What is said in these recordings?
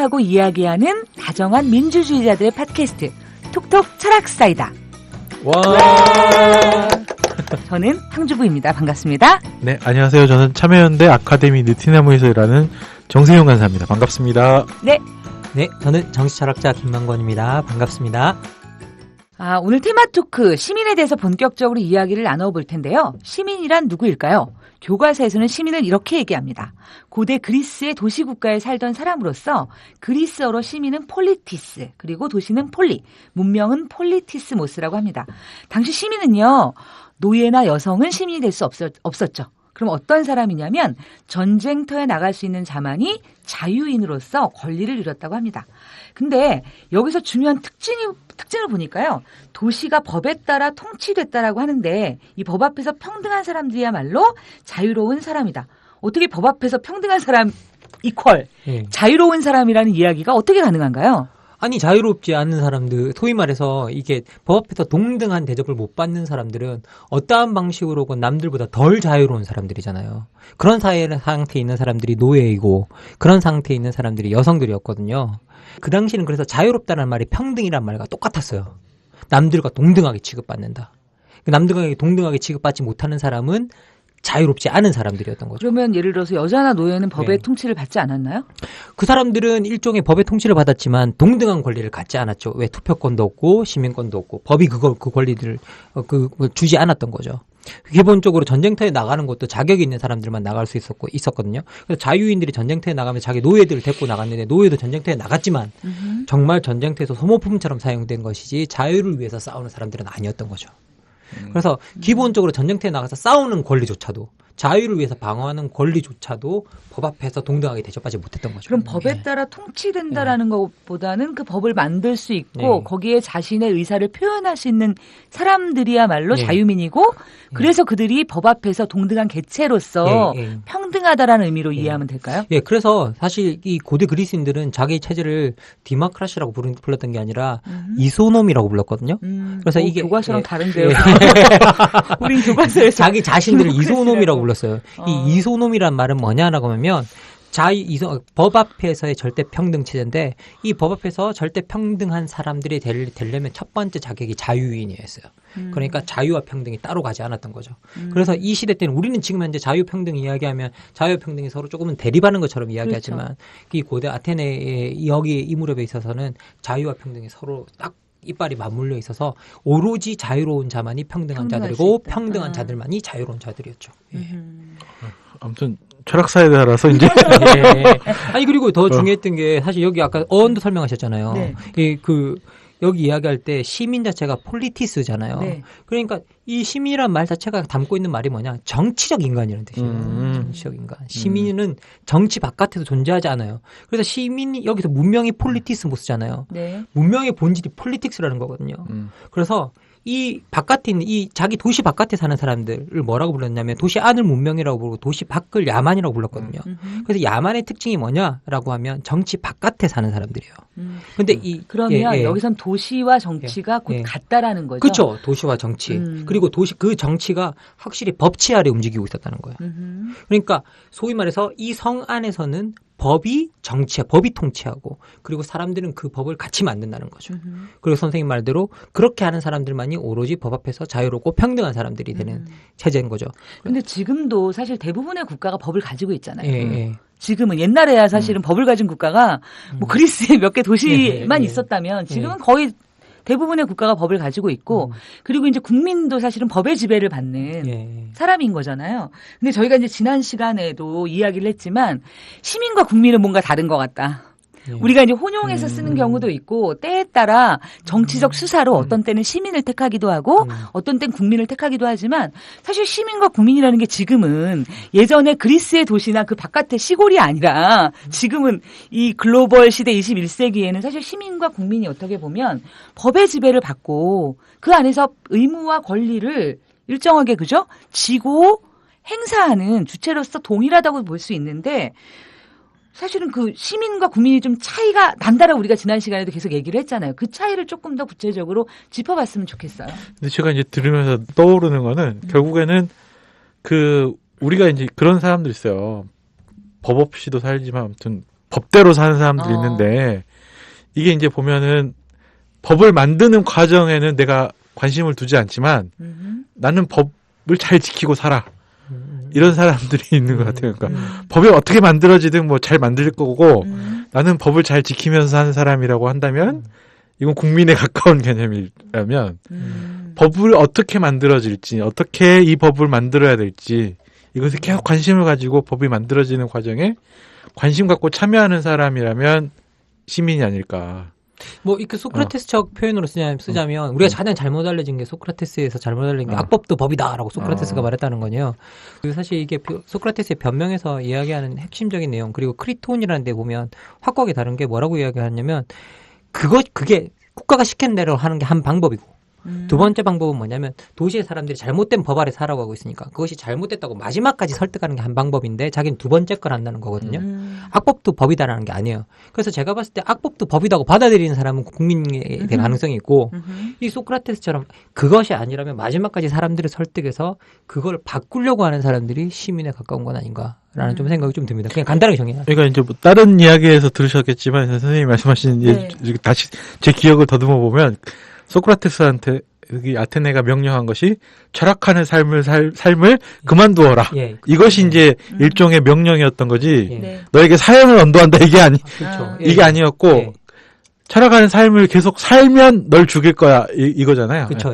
생각하고 이야기하는 다정한 민주주의자들의 팟캐스트 톡톡 철학사이다. 와. 저는 황주부입니다. 반갑습니다. 네, 안녕하세요. 저는 참여연대 아카데미 느티나무에서 일하는 정세용 간사입니다. 반갑습니다. 네, 저는 정치철학자 김만권입니다. 반갑습니다. 오늘 테마 토크 시민에 대해서 본격적으로 이야기를 나눠볼 텐데요. 시민이란 누구일까요? 교과서에서는 시민을 이렇게 얘기합니다. 고대 그리스의 도시국가에 살던 사람으로서 그리스어로 시민은 폴리티스, 그리고 도시는 폴리, 문명은 폴리티스모스라고 합니다. 당시 시민은요, 노예나 여성은 시민이 될 수 없었죠. 그럼 어떤 사람이냐면 전쟁터에 나갈 수 있는 자만이 자유인으로서 권리를 누렸다고 합니다. 근데 여기서 중요한 특징을 보니까요. 도시가 법에 따라 통치됐다라고 하는데 이 법 앞에서 평등한 사람들이야말로 자유로운 사람이다. 어떻게 법 앞에서 평등한 사람 이퀄 자유로운 사람이라는 이야기가 어떻게 가능한가요? 아니, 자유롭지 않은 사람들, 소위 말해서 이게 법 앞에서 동등한 대접을 못 받는 사람들은 어떠한 방식으로건 남들보다 덜 자유로운 사람들이잖아요. 그런 상태에 있는 사람들이 노예이고 그런 상태에 있는 사람들이 여성들이었거든요. 그 당시는 그래서 자유롭다는 말이 평등이란 말과 똑같았어요. 남들과 동등하게 취급받는다. 남들과 동등하게 취급받지 못하는 사람은 자유롭지 않은 사람들이었던 거죠. 그러면 예를 들어서 여자나 노예는 법의 통치를 받지 않았나요? 그 사람들은 일종의 법의 통치를 받았지만 동등한 권리를 갖지 않았죠. 왜 투표권도 없고 시민권도 없고 법이 그 권리들을 주지 않았던 거죠. 기본적으로 전쟁터에 나가는 것도 자격이 있는 사람들만 나갈 수 있었거든요. 그래서 자유인들이 전쟁터에 나가면 자기 노예들을 데리고 나갔는데 노예도 전쟁터에 나갔지만 정말 전쟁터에서 소모품처럼 사용된 것이지 자유를 위해서 싸우는 사람들은 아니었던 거죠. 그래서 기본적으로 전쟁터에 나가서 싸우는 권리조차도 자유를 위해서 방어하는 권리조차도 법 앞에서 동등하게 대접받지 못했던 거죠. 그럼 법에 따라 통치된다라는 것보다는 그 법을 만들 수 있고 거기에 자신의 의사를 표현할 수 있는 사람들이야말로 자유민이고 그래서 그들이 법 앞에서 동등한 개체로서 평등하다라는 의미로 이해하면 될까요? 예, 그래서 사실 이 고대 그리스인들은 자기 체제를 디마크라시라고 불렀던 게 아니라 이소놈이라고 불렀거든요. 그래서 이게 교과서랑 다른데요. 우린 교과서에서 자기 자신들을 이소놈이라고 불렀어요. 이 이소놈이란 말은 뭐냐라고 하면 법 앞에서의 절대 평등 체제인데 이 법 앞에서 절대 평등한 사람들이 되려면 첫 번째 자격이 자유인이었어요. 그러니까 자유와 평등이 따로 가지 않았던 거죠. 그래서 이 시대 때는 우리는 지금 현재 자유평등 이야기하면 자유평등이 서로 조금은 대립하는 것처럼 이야기하지만 그렇죠. 이 고대 아테네의 여기 이 무렵에 있어서는 자유와 평등이 서로 딱 이빨이 맞물려 있어서 오로지 자유로운 자만이 평등한 자들이고 평등한 자들만이 자유로운 자들이었죠. 아무튼 철학사회라서 이제 아니 그리고 더 중요했던 게 사실 여기 아까 어원도 설명하셨잖아요. 여기 이야기할 때 시민 자체가 폴리티스잖아요. 그러니까 이 시민이란 말 자체가 담고 있는 말이 뭐냐? 정치적 인간이라는 뜻이에요. 정치적 인간. 시민은 정치 바깥에서 존재하지 않아요. 그래서 시민이 여기서 문명이 폴리티스모스잖아요. 문명의 본질이 폴리틱스라는 거거든요. 그래서 이 바깥에 있는 이 자기 도시 바깥에 사는 사람들을 뭐라고 불렀냐면 도시 안을 문명이라고 부르고 도시 밖을 야만이라고 불렀거든요. 그래서 야만의 특징이 뭐냐라고 하면 정치 바깥에 사는 사람들이에요. 근데 그러면 여기선 도시와 정치가 곧 같다라는 거죠. 그렇죠. 도시와 정치. 그리고 그 정치가 확실히 법치 아래 움직이고 있었다는 거예요. 그러니까 소위 말해서 이 성 안에서는 법이 통치하고 그리고 사람들은 그 법을 같이 만든다는 거죠. 그리고 선생님 말대로 그렇게 하는 사람들만이 오로지 법 앞에서 자유롭고 평등한 사람들이 되는 체제인 거죠. 근데 지금도 사실 대부분의 국가가 법을 가지고 있잖아요. 지금은 옛날에야 사실은 법을 가진 국가가 뭐 그리스에 몇 개 도시만 있었다면 지금은 거의 대부분의 국가가 법을 가지고 있고 그리고 이제 국민도 사실은 법의 지배를 받는 사람인 거잖아요. 근데 저희가 이제 지난 시간에도 이야기를 했지만 시민과 국민은 뭔가 다른 것 같다. 우리가 이제 혼용해서 쓰는 경우도 있고 때에 따라 정치적 수사로 어떤 때는 시민을 택하기도 하고 어떤 때는 국민을 택하기도 하지만 사실 시민과 국민이라는 게 지금은 예전에 그리스의 도시나 그 바깥의 시골이 아니라 지금은 이 글로벌 시대 21세기에는 사실 시민과 국민이 어떻게 보면 법의 지배를 받고 그 안에서 의무와 권리를 일정하게 그죠? 지고 행사하는 주체로서 동일하다고 볼 수 있는데 사실은 그 시민과 국민이 좀 차이가 난다라고 우리가 지난 시간에도 계속 얘기를 했잖아요. 그 차이를 조금 더 구체적으로 짚어봤으면 좋겠어요. 근데 제가 이제 들으면서 떠오르는 거는 결국에는 그 우리가 이제 그런 사람들 있어요. 법 없이도 살지만 아무튼 법대로 사는 사람들이 있는데 이게 이제 보면은 법을 만드는 과정에는 내가 관심을 두지 않지만 나는 법을 잘 지키고 살아. 이런 사람들이 있는 것 같아요. 그러니까 법이 어떻게 만들어지든 뭐 잘 만들 거고 나는 법을 잘 지키면서 사는 사람이라고 한다면 이건 국민에 가까운 개념이라면 법을 어떻게 만들어질지 어떻게 이 법을 만들어야 될지 이것에 계속 관심을 가지고 법이 만들어지는 과정에 관심 갖고 참여하는 사람이라면 시민이 아닐까. 뭐 이렇게 소크라테스적 표현으로 쓰자면 우리가 가장 잘못 알려진 게 소크라테스에서 잘못 알려진 게 악법도 법이다라고 소크라테스가 말했다는 거예요. 사실 이게 소크라테스의 변명에서 이야기하는 핵심적인 내용 그리고 크리톤이라는 데 보면 확고하게 다른 게 뭐라고 이야기하냐면 그게 국가가 시킨 대로 하는 게 한 방법이고 두 번째 방법은 뭐냐면 도시의 사람들이 잘못된 법 아래 살아가고 있으니까 그것이 잘못됐다고 마지막까지 설득하는 게 한 방법인데 자기는 두 번째 걸 한다는 거거든요. 악법도 법이다라는 게 아니에요. 그래서 제가 봤을 때 악법도 법이다고 받아들이는 사람은 국민에 대한 가능성이 있고 이 소크라테스처럼 그것이 아니라면 마지막까지 사람들을 설득해서 그걸 바꾸려고 하는 사람들이 시민에 가까운 건 아닌가라는 좀 생각이 좀 듭니다. 그냥 간단하게 정해요. 그러니까 이제 뭐 다른 이야기에서 들으셨겠지만 선생님이 말씀하신 다시 제 기억을 더듬어 보면 소크라테스한테 여기 아테네가 명령한 것이 철학하는 삶을 그만두어라. 예, 이것이 이제 일종의 명령이었던 거지. 예. 너에게 사형을 언도한다 이게 그렇죠. 이게 아니었고 철학하는 삶을 계속 살면 널 죽일 거야 이거잖아요. 그렇죠.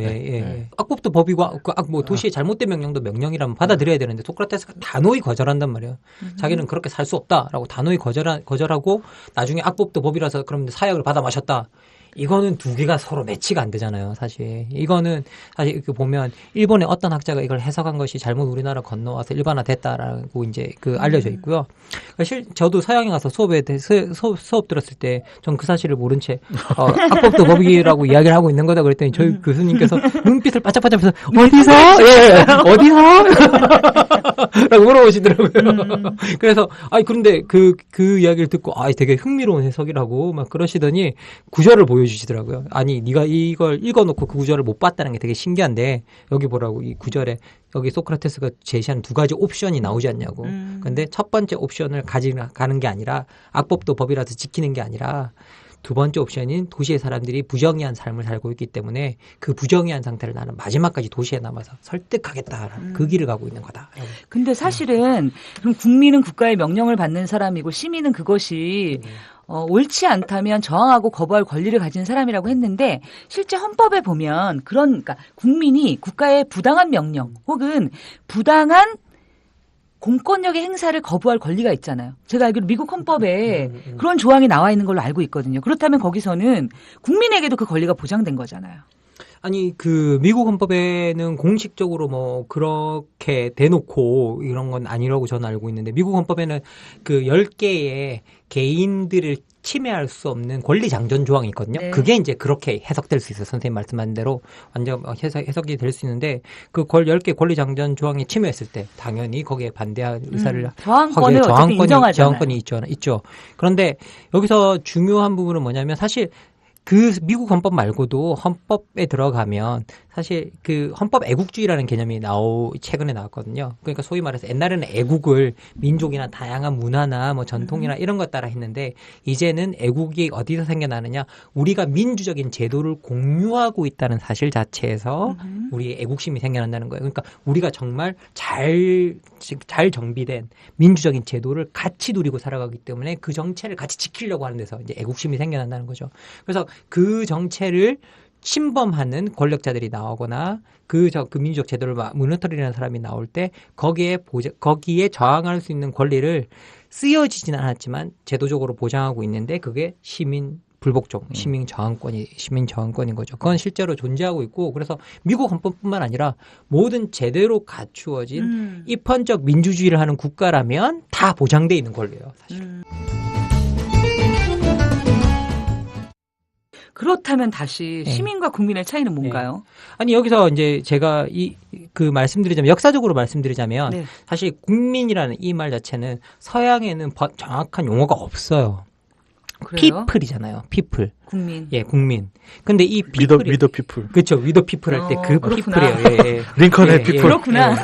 악법도 법이고 뭐 도시의 잘못된 명령도 명령이라면 받아들여야 되는데 소크라테스가 단호히 거절한단 말이에요. 자기는 그렇게 살 수 없다라고 단호히 거절하고 나중에 악법도 법이라서 그럼 사형을 받아 마셨다. 이거는 두 개가 서로 매치가 안 되잖아요, 사실. 이거는 사실 이렇게 보면 일본의 어떤 학자가 이걸 해석한 것이 잘못 우리나라 건너와서 일반화 됐다라고 이제 알려져 있고요. 저도 서양에 가서 수업 들었을 때 전 그 사실을 모른 채 악법도 법이라고 이야기를 하고 있는 거다 그랬더니 저희 교수님께서 눈빛을 바짝바짝해서 어디서? 어디서? 라고 물어보시더라고요. 그래서 그런데 그 이야기를 듣고 되게 흥미로운 해석이라고 막 그러시더니 구절을 보여주시더라고요. 아니 네가 이걸 읽어놓고 그 구절을 못 봤다는 게 되게 신기한데 여기 보라고 이 구절에 여기 소크라테스가 제시한 두 가지 옵션이 나오지 않냐고. 근데 첫 번째 옵션을 가는 게 아니라 악법도 법이라서 지키는 게 아니라 두 번째 옵션인 도시의 사람들이 부정의한 삶을 살고 있기 때문에 그 부정의한 상태를 나는 마지막까지 도시에 남아서 설득하겠다라는 그 길을 가고 있는 거다. 근데 사실은 그럼 국민은 국가의 명령을 받는 사람이고 시민은 그것이 옳지 않다면 저항하고 거부할 권리를 가진 사람이라고 했는데 실제 헌법에 보면 그러니까 국민이 국가의 부당한 명령 혹은 부당한 공권력의 행사를 거부할 권리가 있잖아요. 제가 알기로 미국 헌법에 그런 조항이 나와 있는 걸로 알고 있거든요. 그렇다면 거기서는 국민에게도 그 권리가 보장된 거잖아요. 아니 그 미국 헌법에는 공식적으로 뭐 그렇게 대놓고 이런 건 아니라고 저는 알고 있는데 미국 헌법에는 그 10개의 개인들을 침해할 수 없는 권리 장전 조항이 있거든요. 네. 그게 이제 그렇게 해석될 수 있어요. 선생님 말씀하신 대로 완전 해석이 될 수 있는데 그 10개 권리 장전 조항이 침해했을 때 당연히 거기에 반대할 의사를 저항권이 있죠. 그런데 여기서 중요한 부분은 뭐냐면 사실 그 미국 헌법 말고도 헌법에 들어가면 사실 그 헌법 애국주의라는 개념이 최근에 나왔거든요. 그러니까 소위 말해서 옛날에는 애국을 민족이나 다양한 문화나 뭐 전통이나 이런 것 따라 했는데 이제는 애국이 어디서 생겨나느냐 우리가 민주적인 제도를 공유하고 있다는 사실 자체에서 우리의 애국심이 생겨난다는 거예요. 그러니까 우리가 정말 잘 정비된 민주적인 제도를 같이 누리고 살아가기 때문에 그 정체를 같이 지키려고 하는 데서 이제 애국심이 생겨난다는 거죠. 그래서 그 정체를 침범하는 권력자들이 나오거나 그 민주적 제도를 무너뜨리는 사람이 나올 때 거기에 저항할 수 있는 권리를 쓰여지지는 않았지만 제도적으로 보장하고 있는데 그게 시민 저항권인 거죠. 그건 실제로 존재하고 있고 그래서 미국 헌법뿐만 아니라 모든 제대로 갖추어진 입헌적 민주주의를 하는 국가라면 다 보장돼 있는 권리예요, 사실. 그렇다면 다시 시민과 국민의 차이는 뭔가요? 아니 여기서 이제 제가 역사적으로 말씀드리자면 사실 국민이라는 이 말 자체는 서양에는 정확한 용어가 없어요. 피플이잖아요. 피플. 국민. 예, 국민. 근데 이 피플이 위더 피플. 그렇죠. 위더 피플 할 때 그 피플이에요. 예. 링컨의 피플. 그렇구나.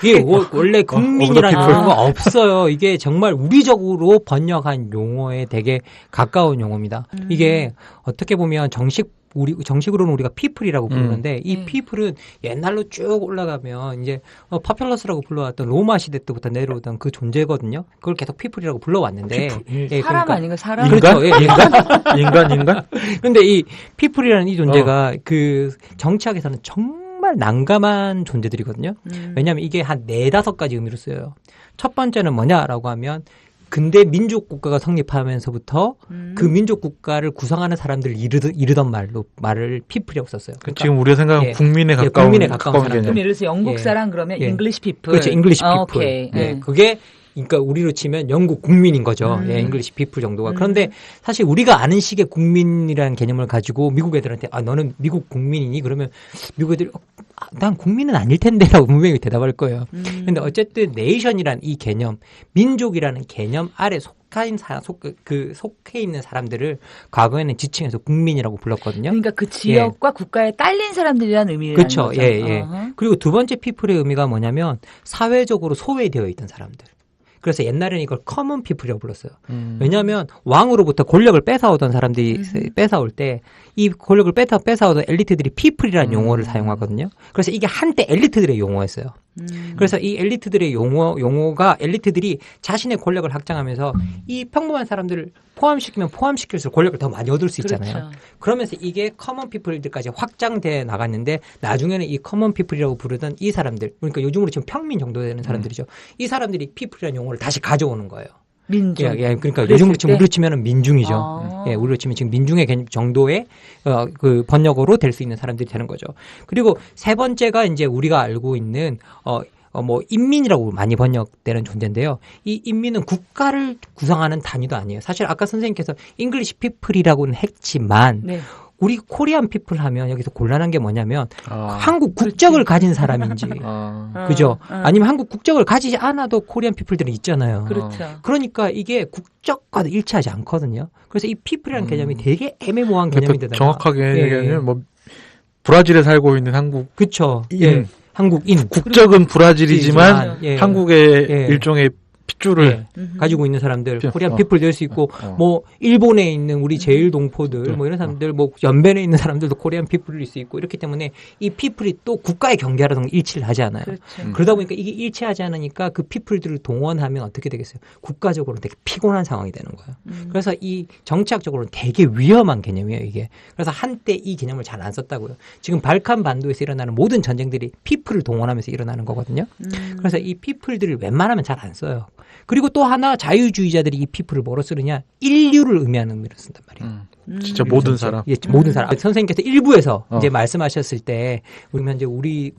이게 원래 국민이라는 용어가 없어요. 이게 정말 우리적으로 번역한 용어에 되게 가까운 용어입니다. 이게 어떻게 보면 정식으로는 우리가 피플이라고 부르는데 이 피플은 옛날로 쭉 올라가면 이제 파퓰러스라고 불러왔던 로마 시대 때부터 내려오던 그 존재거든요. 그걸 계속 피플이라고 불러왔는데 예, 사람 그러니까, 아닌가 사람? 그렇죠. 예, 인간? 근데 이 피플이라는 이 존재가 그 정치학에서는 정말 난감한 존재들이거든요. 왜냐하면 이게 한 4-5가지 의미로 쓰여요. 첫 번째는 뭐냐라고 하면 근대 민족 국가가 성립하면서부터 그 민족 국가를 구성하는 사람들을 이르던 말을 피플이라고 썼어요. 그러니까 지금 우리가 생각하는 국민에 가까운 사람. 개념. 그럼 예를 들어서 영국 사람 그러면 English people. 그렇죠. English people. 오케이. 그게 그러니까 우리로 치면 영국 국민인 거죠. 예, 잉글리시 피플 정도가. 그런데 사실 우리가 아는 식의 국민이라는 개념을 가지고 미국 애들한테 너는 미국 국민이니? 그러면 미국 애들이 난 국민은 아닐 텐데라고 분명히 대답할 거예요. 근데 어쨌든 네이션이라는 이 개념, 민족이라는 개념 아래 속해 있는 사람들을 과거에는 지칭해서 국민이라고 불렀거든요. 그러니까 그 지역과 국가에 딸린 사람들이라는 의미라는 그렇죠. 거죠. 예. 그리고 두 번째 피플의 의미가 뭐냐면 사회적으로 소외되어 있던 사람들. 그래서 옛날에는 이걸 커먼 피플이라고 불렀어요. 왜냐하면 왕으로부터 권력을 뺏어오던 사람들이 뺏어올 때 이 권력을 뺏어오던 엘리트들이 피플이라는 용어를 사용하거든요. 그래서 이게 한때 엘리트들의 용어였어요. 그래서 이 엘리트들의 용어가 엘리트들이 자신의 권력을 확장하면서 이 평범한 사람들을 포함시키면 포함시킬수록 권력을 더 많이 얻을 수 있잖아요. 그렇죠. 그러면서 이게 커먼 피플들까지 확장돼 나갔는데 나중에는 이 커먼 피플이라고 부르던 이 사람들, 그러니까 요즘으로 지금 평민 정도 되는 사람들이죠. 이 사람들이 피플이라는 용어를 다시 가져오는 거예요. 민중. 예, 그러니까 요즘으로 치면 우리로 치면은 민중이죠. 예, 우리로 치면 지금 민중의 정도의 그 번역어로 될 수 있는 사람들이 되는 거죠. 그리고 세 번째가 이제 우리가 알고 있는 뭐 인민이라고 많이 번역되는 존재인데요. 이 인민은 국가를 구성하는 단위도 아니에요. 사실 아까 선생님께서 잉글리시 피플이라고는 했지만 우리 코리안 피플 하면 여기서 곤란한 게 뭐냐면 한국 국적을 가진 사람인지 그죠? 아니면 한국 국적을 가지지 않아도 코리안 피플들은 있잖아요. 그렇죠. 그러니까 이게 국적과도 일치하지 않거든요. 그래서 이 피플이라는 개념이 되게 애매모호한 개념인데다가 정확하게 얘기하면 뭐 브라질에 살고 있는 한국 그렇죠. 인 한국인 국적은 브라질이지만 한국의 일종의 핏줄을 가지고 있는 사람들, 코리안 피플 될 수 있고, 뭐 일본에 있는 우리 제일동포들, 뭐 이런 사람들, 뭐 연변에 있는 사람들도 코리안 피플일 수 있고 이렇기 때문에 이 피플이 또 국가의 경계라는 일치를 하지 않아요. 그렇죠. 그러다 보니까 이게 일치하지 않으니까 그 피플들을 동원하면 어떻게 되겠어요? 국가적으로는 되게 피곤한 상황이 되는 거예요. 그래서 이 정치학적으로는 되게 위험한 개념이에요, 이게. 그래서 한때 이 개념을 잘 안 썼다고요. 지금 발칸 반도에서 일어나는 모든 전쟁들이 피플을 동원하면서 일어나는 거거든요. 그래서 이 피플들을 웬만하면 잘 안 써요. 그리고 또 하나 자유주의자들이 이 피플을 뭐로 쓰느냐? 인류를 의미하는 의미로 쓴단 말이에요. 진짜 모든 사람. 예, 모든 사람. 선생님께서 일부에서 이제 말씀하셨을 때 우리 현재 우리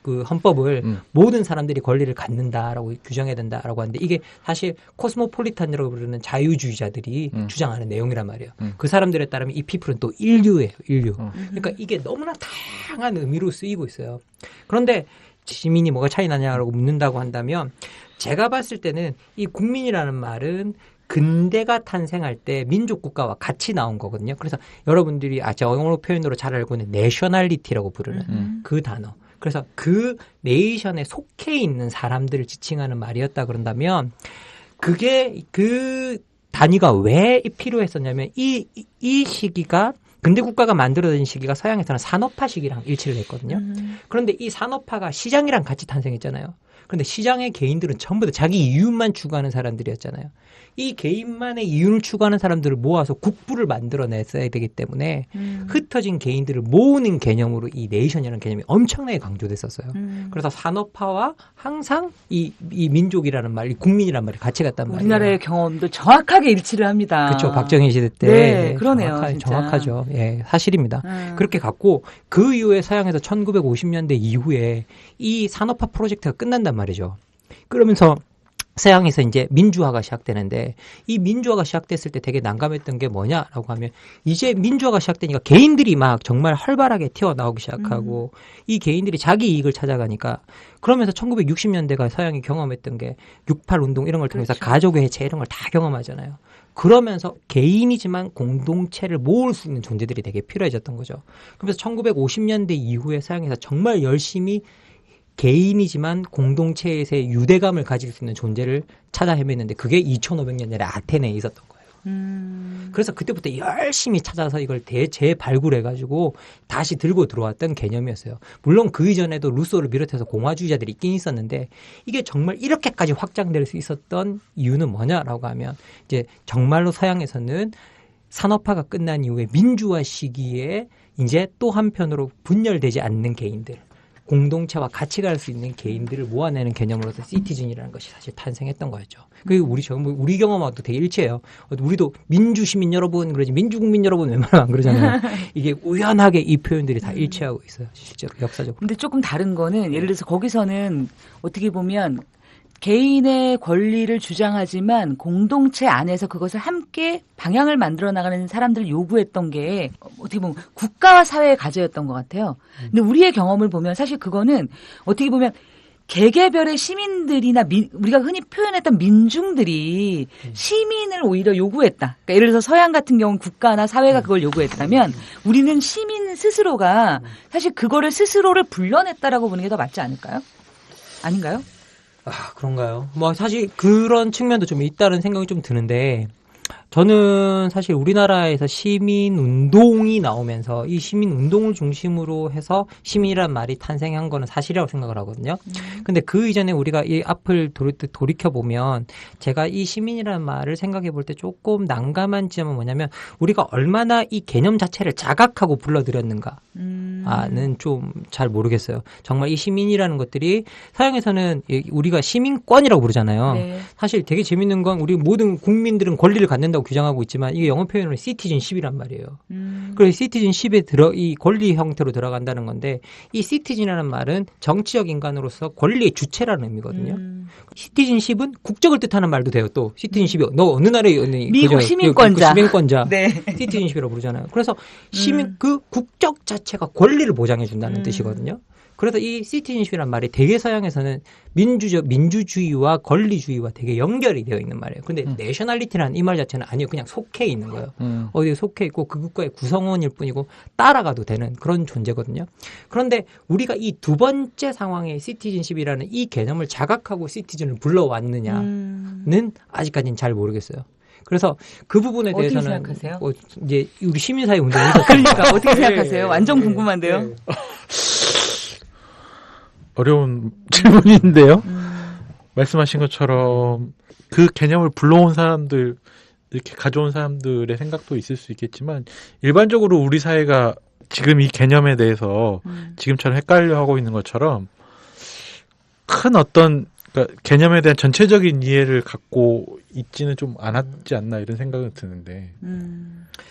그 헌법을 모든 사람들이 권리를 갖는다라고 규정해야 된다라고 하는데 이게 사실 코스모폴리탄이라고 부르는 자유주의자들이 주장하는 내용이란 말이에요. 그 사람들에 따르면 이 피플은 또 인류예요. 인류. 그러니까 이게 너무나 다양한 의미로 쓰이고 있어요. 그런데 시민이 뭐가 차이 나냐라고 묻는다고 한다면 제가 봤을 때는 이 국민이라는 말은 근대가 탄생할 때 민족 국가와 같이 나온 거거든요. 그래서 여러분들이 영어 표현으로 잘 알고 있는 내셔널리티라고 부르는 그 단어. 그래서 그 네이션에 속해 있는 사람들을 지칭하는 말이었다 그런다면 그게 그 단위가 왜 필요했었냐면 이 시기가 근대 국가가 만들어진 시기가 서양에서는 산업화 시기랑 일치를 했거든요. 그런데 이 산업화가 시장이랑 같이 탄생했잖아요. 그런데 시장의 개인들은 전부 다 자기 이윤만 추구하는 사람들이었잖아요. 이 개인만의 이윤을 추구하는 사람들을 모아서 국부를 만들어냈어야 되기 때문에 흩어진 개인들을 모으는 개념으로 이 네이션이라는 개념이 엄청나게 강조됐었어요. 그래서 산업화와 항상 이 민족이라는 말, 이 국민이라는 말이 같이 갔단 말이에요. 우리나라의 경험도 정확하게 일치를 합니다. 그렇죠. 박정희 시대 때. 네, 그러네요. 정확하죠. 예, 사실입니다. 그렇게 갔고 그 이후에 서양에서 1950년대 이후에 이 산업화 프로젝트가 끝난단 말이죠. 그러면서 서양에서 이제 민주화가 시작되는데 이 민주화가 시작됐을 때 되게 난감했던 게 뭐냐라고 하면 이제 민주화가 시작되니까 개인들이 막 정말 활발하게 튀어나오기 시작하고 이 개인들이 자기 이익을 찾아가니까 그러면서 1960년대가 서양이 경험했던 게 68 운동 이런 걸 통해서 그렇죠. 가족의 해체 이런 걸 다 경험하잖아요. 그러면서 개인이지만 공동체를 모을 수 있는 존재들이 되게 필요해졌던 거죠. 그래서 1950년대 이후에 서양에서 정말 열심히 개인이지만 공동체에서의 유대감을 가질 수 있는 존재를 찾아 헤맸는데 그게 2500년 전에 아테네에 있었던 거예요. 그래서 그때부터 열심히 찾아서 이걸 재발굴해가지고 다시 들고 들어왔던 개념이었어요. 물론 그 이전에도 루소를 비롯해서 공화주의자들이 있긴 있었는데 이게 정말 이렇게까지 확장될 수 있었던 이유는 뭐냐라고 하면 이제 정말로 서양에서는 산업화가 끝난 이후에 민주화 시기에 이제 또 한편으로 분열되지 않는 개인들, 공동체와 같이 갈 수 있는 개인들을 모아내는 개념으로서 시티즌이라는 것이 사실 탄생했던 거였죠. 그리고 우리 경험하고도 되게 일치해요. 우리도 민주시민 여러분 그러지 민주국민 여러분 웬만하면 안 그러잖아요. 이게 우연하게 이 표현들이 다 일치하고 있어요. 실제로 역사적으로. 근데 조금 다른 거는 예를 들어서 거기서는 어떻게 보면 개인의 권리를 주장하지만 공동체 안에서 그것을 함께 방향을 만들어 나가는 사람들을 요구했던 게 어떻게 보면 국가와 사회의 과제였던 것 같아요. 근데 우리의 경험을 보면 사실 그거는 어떻게 보면 개개별의 시민들이나 우리가 흔히 표현했던 민중들이 시민을 오히려 요구했다. 그러니까 예를 들어서 서양 같은 경우는 국가나 사회가 그걸 요구했다면 우리는 시민 스스로가 사실 그거를 스스로를 불러냈다라고 보는 게 더 맞지 않을까요? 아닌가요? 아, 그런가요? 뭐 사실 그런 측면도 좀 있다는 생각이 좀 드는데 저는 사실 우리나라에서 시민운동이 나오면서 이 시민운동을 중심으로 해서 시민이란 말이 탄생한 거는 사실이라고 생각을 하거든요. 근데 그 이전에 우리가 이 앞을 돌이켜보면 제가 이 시민이라는 말을 생각해 볼 때 조금 난감한 지점은 뭐냐면 우리가 얼마나 이 개념 자체를 자각하고 불러들였는가는 좀 잘 모르겠어요. 정말 이 시민이라는 것들이 서양에서는 우리가 시민권이라고 부르잖아요. 네. 사실 되게 재밌는 건 우리 모든 국민들은 권리를 갖는다고 규정하고 있지만 이게 영어 표현으로 시티즌십이란 말이에요. 그래서 시티즌십에 이 권리 형태로 들어간다는 건데 이 시티즌이라는 말은 정치적 인간으로서 권리의 주체라는 의미거든요. 시티즌십은 국적을 뜻하는 말도 돼요. 또 시티즌십이 너 어느 나라에 미국 시민권자. 시민권자. 네. 시티즌십이라고 부르잖아요. 그래서 그 국적 자체가 권리를 보장해 준다는 뜻이거든요. 그래서 이 시티즌십이란 말이 되게 서양에서는 민주주의와 권리주의와 되게 연결이 되어 있는 말이에요. 근데 내셔널리티라는 이 말 자체는 아니요. 그냥 속해 있는 거예요. 어디에 속해 있고 그 국가의 구성원일 뿐이고 따라가도 되는 그런 존재거든요. 그런데 우리가 이 두 번째 상황에 시티즌십이라는 이 개념을 자각하고 시티즌을 불러왔느냐는 아직까지는 잘 모르겠어요. 그래서 그 부분에 대해서는 어떻게 생각하세요? 이제 우리 시민사회 운동에서 그러니까 어떻게 생각하세요? 완전 궁금한데요. 네. 어려운 질문인데요. 말씀하신 것처럼 그 개념을 불러온 사람들, 이렇게 가져온 사람들의 생각도 있을 수 있겠지만 일반적으로 우리 사회가 지금 이 개념에 대해서 지금처럼 헷갈려하고 있는 것처럼 큰 어떤 그러니까 개념에 대한 전체적인 이해를 갖고 있지는 좀 않았지 않나 이런 생각은 드는데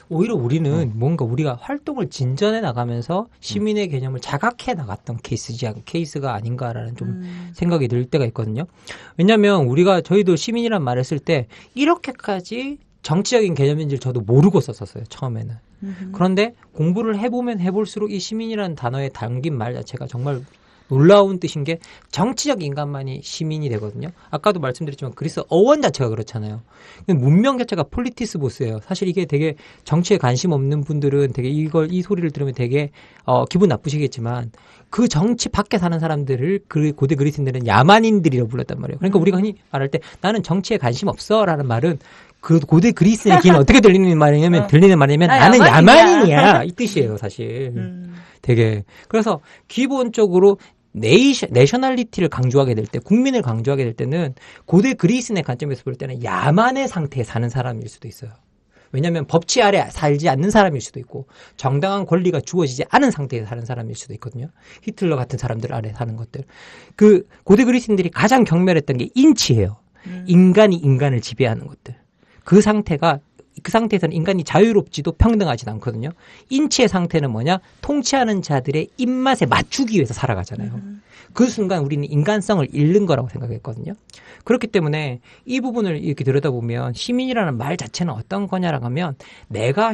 오히려 우리는 뭔가 우리가 활동을 진전해 나가면서 시민의 개념을 자각해 나갔던 케이스가 아닌가라는 좀 생각이 들 때가 있거든요. 왜냐하면 저희도 시민이란 말을 쓸 때 이렇게까지 정치적인 개념인지를 저도 모르고 썼었어요. 처음에는. 그런데 공부를 해보면 해볼수록 이 시민이라는 단어에 담긴 말 자체가 정말 놀라운 뜻인 게 정치적 인간만이 시민이 되거든요. 아까도 말씀드렸지만 그리스 어원 자체가 그렇잖아요. 문명 자체가 폴리티스보스예요. 사실 이게 되게 정치에 관심 없는 분들은 되게 이 소리를 들으면 되게 기분 나쁘시겠지만 그 정치 밖에 사는 사람들을 고대 그리스인들은 야만인들이라고 불렀단 말이에요. 그러니까 우리가 흔히 말할 때 나는 정치에 관심 없어라는 말은 그 고대 그리스의 귀는 어떻게 들리는 말이냐면 나는 야만인이야 이 뜻이에요. 사실 되게 그래서 기본적으로 내셔널리티를 강조하게 될 때, 국민을 강조하게 될 때는 고대 그리스인의 관점에서 볼 때는 야만의 상태에 사는 사람일 수도 있어요. 왜냐하면 법치 아래 살지 않는 사람일 수도 있고 정당한 권리가 주어지지 않은 상태에 사는 사람일 수도 있거든요. 히틀러 같은 사람들 아래 사는 것들. 그 고대 그리스인들이 가장 경멸했던 게 인치예요. 인간이 인간을 지배하는 것들. 그 상태에서는 인간이 자유롭지도 평등하지도 않거든요. 인치의 상태는 뭐냐? 통치하는 자들의 입맛에 맞추기 위해서 살아가잖아요. 그 순간 우리는 인간성을 잃는 거라고 생각했거든요. 그렇기 때문에 이 부분을 이렇게 들여다보면 시민이라는 말 자체는 어떤 거냐라고 하면 내가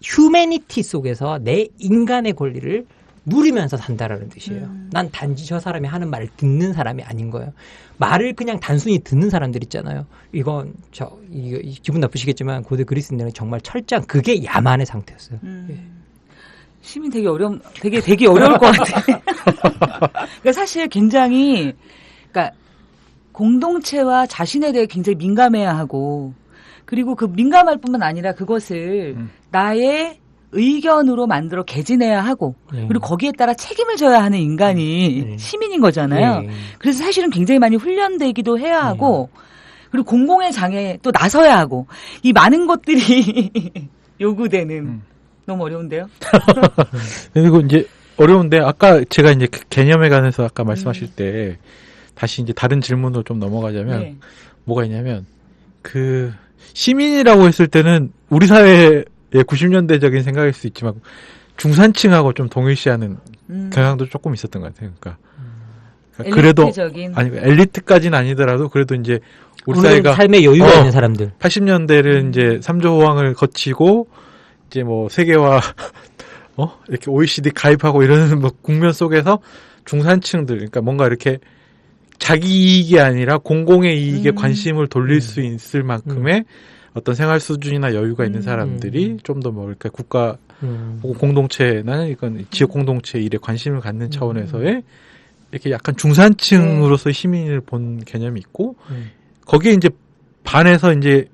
휴메니티 속에서 내 인간의 권리를 누리면서 산다라는 뜻이에요. 난 단지 저 사람이 하는 말을 듣는 사람이 아닌 거예요. 말을 그냥 단순히 듣는 사람들 있잖아요. 이거 기분 나쁘시겠지만 고대 그리스인들은 정말 철저한 그게 야만의 상태였어요. 예. 시민 되게 어려울 것 같아. 그러니까 사실 굉장히 그러니까 공동체와 자신에 대해 굉장히 민감해야 하고 그리고 그 민감할 뿐만 아니라 그것을 나의 의견으로 만들어 개진해야 하고 그리고 거기에 따라 책임을 져야 하는 인간이 시민인 거잖아요. 그래서 사실은 굉장히 많이 훈련되기도 해야 하고 그리고 공공의 장에 또 나서야 하고 이 많은 것들이 요구되는 너무 어려운데요? 그리고 이제 어려운데 아까 제가 이제 그 개념에 관해서 아까 말씀하실 때 다시 이제 다른 질문으로 좀 넘어가자면 뭐가 있냐면 그 시민이라고 했을 때는 우리 사회의 90년대적인 생각일 수 있지만 중산층하고 좀 동일시하는 경향도 조금 있었던 것 같아요. 그러니까 그래도 아니 엘리트까지는 아니더라도 그래도 이제 우리 사회가 삶의 여유가 있는 사람들. 80년대를 이제 3조 호황을 거치고 이제 뭐 세계화 이렇게 OECD 가입하고 이러는 뭐 국면 속에서 중산층들 그러니까 뭔가 이렇게 자기 이익이 아니라 공공의 이익에 관심을 돌릴 수 있을 만큼의 어떤 생활 수준이나 여유가 있는 사람들이 좀 더 뭐랄까 국가 혹은 공동체나 이건 지역 공동체 일에 관심을 갖는 차원에서의 이렇게 약간 중산층으로서 시민을 본 개념이 있고 거기에 이제 반해서 이제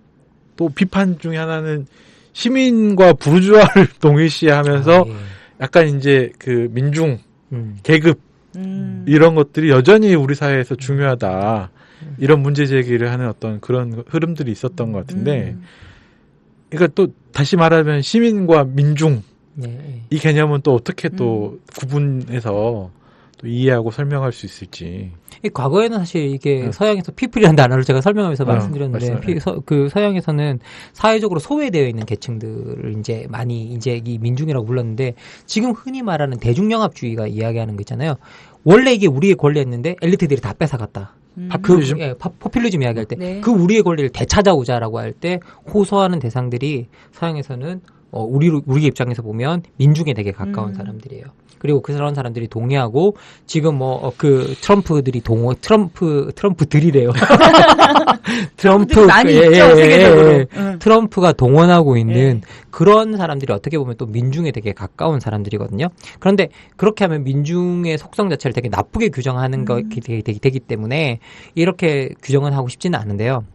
또 비판 중에 하나는 시민과 부르주아를 동일시하면서 약간 이제 그 민중 계급 이런 것들이 여전히 우리 사회에서 중요하다. 이런 문제 제기를 하는 어떤 그런 흐름들이 있었던 것 같은데, 그러니까 또 다시 말하면 시민과 민중 이 개념은 또 어떻게 또 구분해서 또 이해하고 설명할 수 있을지. 과거에는 사실 이게 서양에서 피플이라는 단어를 제가 설명하면서 말씀드렸는데, 그 서양에서는 사회적으로 소외되어 있는 계층들을 이제 많이 이제 이 민중이라고 불렀는데, 지금 흔히 말하는 대중영합주의가 이야기하는 거 있잖아요. 원래 이게 우리의 권리였는데 엘리트들이 다 뺏어갔다. 포퓰리즘? 포퓰리즘 이야기할 때, 그 우리의 권리를 되찾아오자라고 할 때 호소하는 대상들이 서양에서는 우리 입장에서 보면 민중에 되게 가까운 사람들이에요. 그리고 그런 사람들이 동의하고 지금 그 트럼프들이래요. 많이 있죠, 세계적으로. 트럼프가 동원하고 있는 그런 사람들이 어떻게 보면 또 민중에 되게 가까운 사람들이거든요. 그런데 그렇게 하면 민중의 속성 자체를 되게 나쁘게 규정하는 것이 되기 때문에 이렇게 규정은 하고 싶지는 않은데요.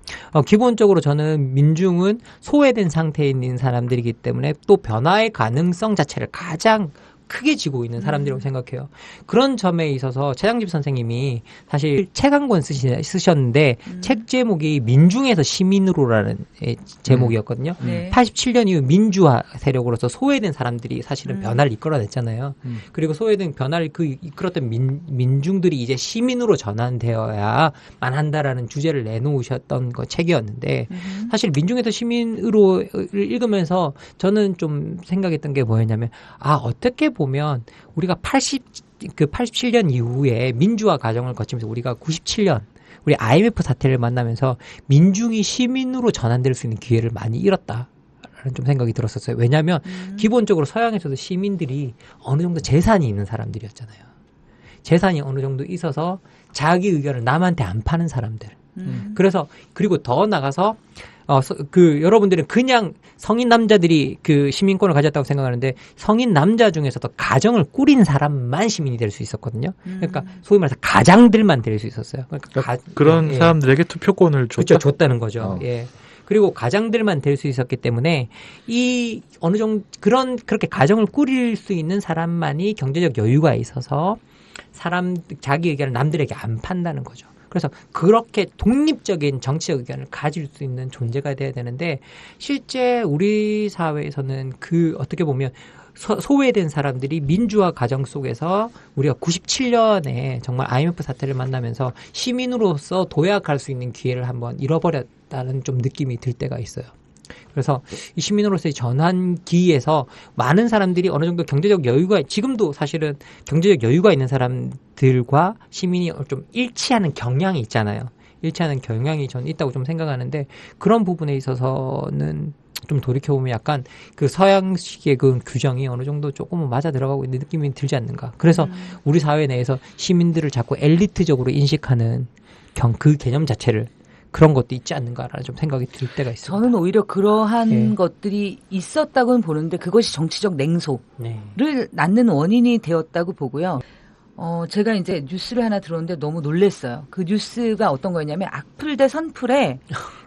기본적으로 저는 민중은 소외된 상태에 있는 사람들이기 때문에 또 변화의 가능성 자체를 가장 크게 지고 있는 사람들이라고 생각해요. 그런 점에 있어서 최장집 선생님이 사실 책 한 권 쓰셨는데 책 제목이 민중에서 시민으로라는 제목이었거든요. 87년 이후 민주화 세력으로서 소외된 사람들이 사실은 변화를 이끌어냈잖아요. 그리고 소외된 변화를 이끌었던 민중들이 이제 시민으로 전환되어야만 한다라는 주제를 내놓으셨던 책이었는데 사실 민중에서 시민으로를 읽으면서 저는 좀 생각했던 게 뭐였냐면 어떻게 보면 우리가 87년 이후에 민주화 과정을 거치면서 우리가 97년 우리 IMF 사태를 만나면서 민중이 시민으로 전환될 수 있는 기회를 많이 잃었다라는 좀 생각이 들었었어요. 왜냐하면 기본적으로 서양에서도 시민들이 어느 정도 재산이 있는 사람들이었잖아요. 재산이 어느 정도 있어서 자기 의견을 남한테 안 파는 사람들. 그래서 그리고 더 나가서 여러분들은 그냥 성인 남자들이 그 시민권을 가졌다고 생각하는데 성인 남자 중에서도 가정을 꾸린 사람만 시민이 될 수 있었거든요. 그러니까 소위 말해서 가장들만 될 수 있었어요. 그러니까 그런 사람들에게 투표권을 줬다는 거죠. 예. 그리고 가장들만 될 수 있었기 때문에 이 어느 정도 그렇게 가정을 꾸릴 수 있는 사람만이 경제적 여유가 있어서 자기 의견을 남들에게 안 판다는 거죠. 그래서 그렇게 독립적인 정치적 의견을 가질 수 있는 존재가 돼야 되는데 실제 우리 사회에서는 어떻게 보면 소외된 사람들이 민주화 과정 속에서 우리가 97년에 정말 IMF 사태를 만나면서 시민으로서 도약할 수 있는 기회를 한번 잃어버렸다는 좀 느낌이 들 때가 있어요. 그래서 이 시민으로서의 전환기에서 많은 사람들이 어느 정도 경제적 여유가 지금도 사실은 경제적 여유가 있는 사람들과 시민이 좀 일치하는 경향이 있잖아요. 일치하는 경향이 저는 있다고 좀 생각하는데 그런 부분에 있어서는 좀 돌이켜보면 약간 그 서양식의 그 규정이 어느 정도 조금은 맞아 들어가고 있는 느낌이 들지 않는가. 그래서 우리 사회 내에서 시민들을 자꾸 엘리트적으로 인식하는 그 개념 자체를 그런 것도 있지 않는가라는 좀 생각이 들 때가 있습니다. 저는 오히려 그러한 것들이 있었다고는 보는데 그것이 정치적 냉소를 낳는 원인이 되었다고 보고요. 제가 이제 뉴스를 하나 들었는데 너무 놀랐어요. 그 뉴스가 어떤 거였냐면 악플 대 선플에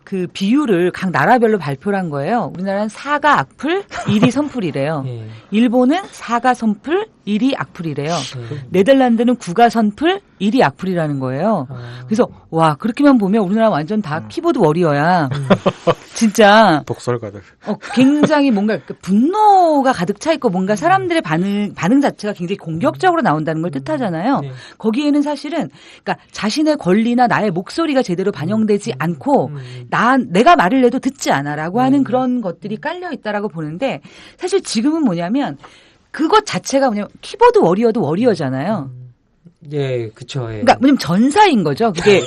그 비율을 각 나라별로 발표를 한 거예요. 우리나라는 4가 악플, 1이 선플이래요. 일본은 4가 선플, 1이 악플이래요. 네덜란드는 9가 선플, 1이 악플이라는 거예요. 그래서 와 그렇게만 보면 우리나라 완전 다 키보드 워리어야. 진짜 독설가들. 굉장히 뭔가 분노가 가득 차 있고 뭔가 사람들의 반응 자체가 굉장히 공격적으로 나온다는 걸 뜻하잖아요. 거기에는 사실은 그러니까 자신의 권리나 나의 목소리가 제대로 반영되지 않고 내가 말을 해도 듣지 않아라고 하는 그런 것들이 깔려 있다라고 보는데 사실 지금은 뭐냐면 그것 자체가 뭐냐면 키보드 워리어도 워리어잖아요. 예, 그쵸. 예. 그러니까 뭐냐면 전사인 거죠. 그게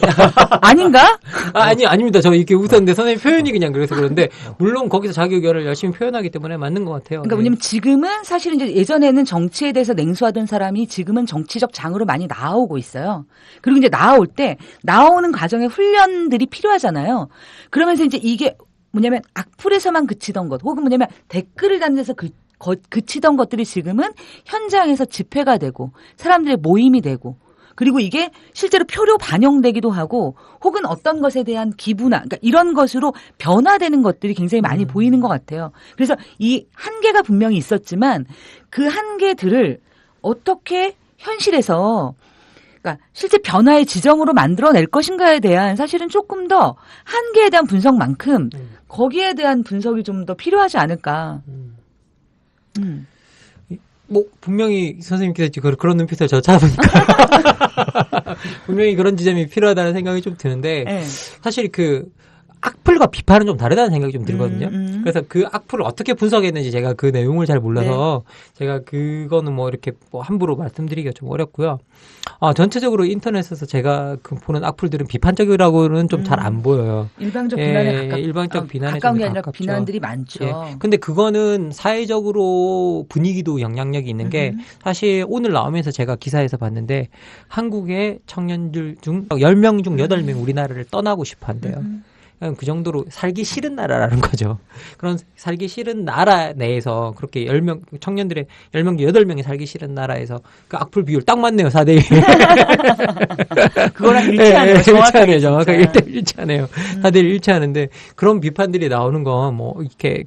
아닌가? 아닙니다. 저 이렇게 웃었는데 선생님 표현이 그냥 그래서 그런데 물론 거기서 자기 의견을 열심히 표현하기 때문에 맞는 것 같아요. 그러니까 뭐냐면 지금은 사실은 이제 예전에는 정치에 대해서 냉소하던 사람이 지금은 정치적 장으로 많이 나오고 있어요. 그리고 이제 나올 때 나오는 과정에 훈련들이 필요하잖아요. 그러면서 이제 이게 뭐냐면 악플에서만 그치던 것 혹은 뭐냐면 댓글을 다는 데서 그치던 것들이 지금은 현장에서 집회가 되고 사람들의 모임이 되고 그리고 이게 실제로 표로 반영되기도 하고 혹은 어떤 것에 대한 기부나 그러니까 이런 것으로 변화되는 것들이 굉장히 많이 보이는 것 같아요. 그래서 이 한계가 분명히 있었지만 그 한계들을 어떻게 현실에서 그러니까 실제 변화의 지점으로 만들어낼 것인가에 대한 사실은 조금 더 한계에 대한 분석만큼 거기에 대한 분석이 좀 더 필요하지 않을까. 뭐 분명히 선생님께서 그런 눈빛을 저 찾아보니까 분명히 그런 지점이 필요하다는 생각이 좀 드는데 사실 그 악플과 비판은 좀 다르다는 생각이 좀 들거든요. 그래서 그 악플을 어떻게 분석했는지 제가 그 내용을 잘 몰라서 제가 그거는 뭐 이렇게 뭐 함부로 말씀드리기가 좀 어렵고요. 전체적으로 인터넷에서 제가 보는 악플들은 비판적이라고는 좀 잘 안 보여요. 일방적 비난에 일방적 비난에 가까운 게 아니라 비난들이 많죠. 근데 그거는 사회적으로 분위기도 영향력이 있는 게 사실 오늘 나오면서 제가 기사에서 봤는데 한국의 청년들 중 10명 중 8명 우리나라를 떠나고 싶어 한대요. 그 정도로 살기 싫은 나라라는 거죠. 그런 살기 싫은 나라 내에서 그렇게 10명, 청년들의 10명, 8명이 살기 싫은 나라에서 그 악플 비율 딱 맞네요, 4대1. 그거랑 일치하네요. 일치하네요. 정확하게 일치하네요. 4대1 일치하는데 그런 비판들이 나오는 건 뭐 이렇게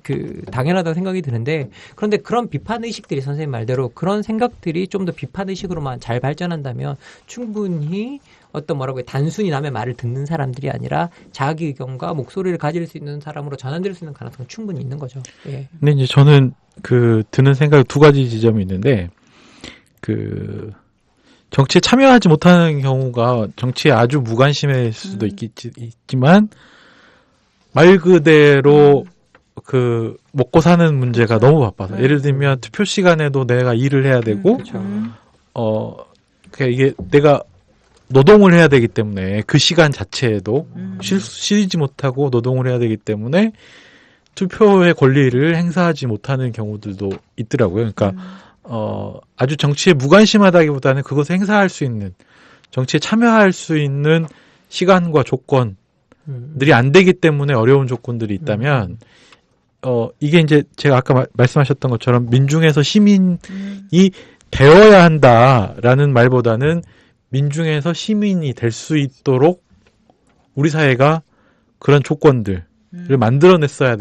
당연하다고 생각이 드는데 그런데 그런 비판 의식들이 선생님 말대로 그런 생각들이 좀 더 비판 의식으로만 잘 발전한다면 충분히 어떤 단순히 남의 말을 듣는 사람들이 아니라 자기 의견과 목소리를 가질 수 있는 사람으로 전환될 수 있는 가능성은 충분히 있는 거죠. 예. 근데 이제 저는 드는 생각이 두 가지 지점이 있는데 정치에 참여하지 못하는 경우가 정치에 아주 무관심할 수도 있지만 말 그대로 먹고 사는 문제가 너무 바빠서 예를 들면 투표 시간에도 내가 일을 해야 되고 이게 내가 노동을 해야 되기 때문에 그 시간 자체에도 쉬지 못하고 노동을 해야 되기 때문에 투표의 권리를 행사하지 못하는 경우들도 있더라고요. 그러니까 아주 정치에 무관심하다기보다는 그것을 행사할 수 있는 정치에 참여할 수 있는 시간과 조건들이 안 되기 때문에 어려운 조건들이 있다면 이게 이제 제가 아까 말씀하셨던 것처럼 민중에서 시민이 되어야 한다라는 말보다는 민중에서 시민이 될 수 있도록 우리 사회가 그런 조건들을 만들어냈어야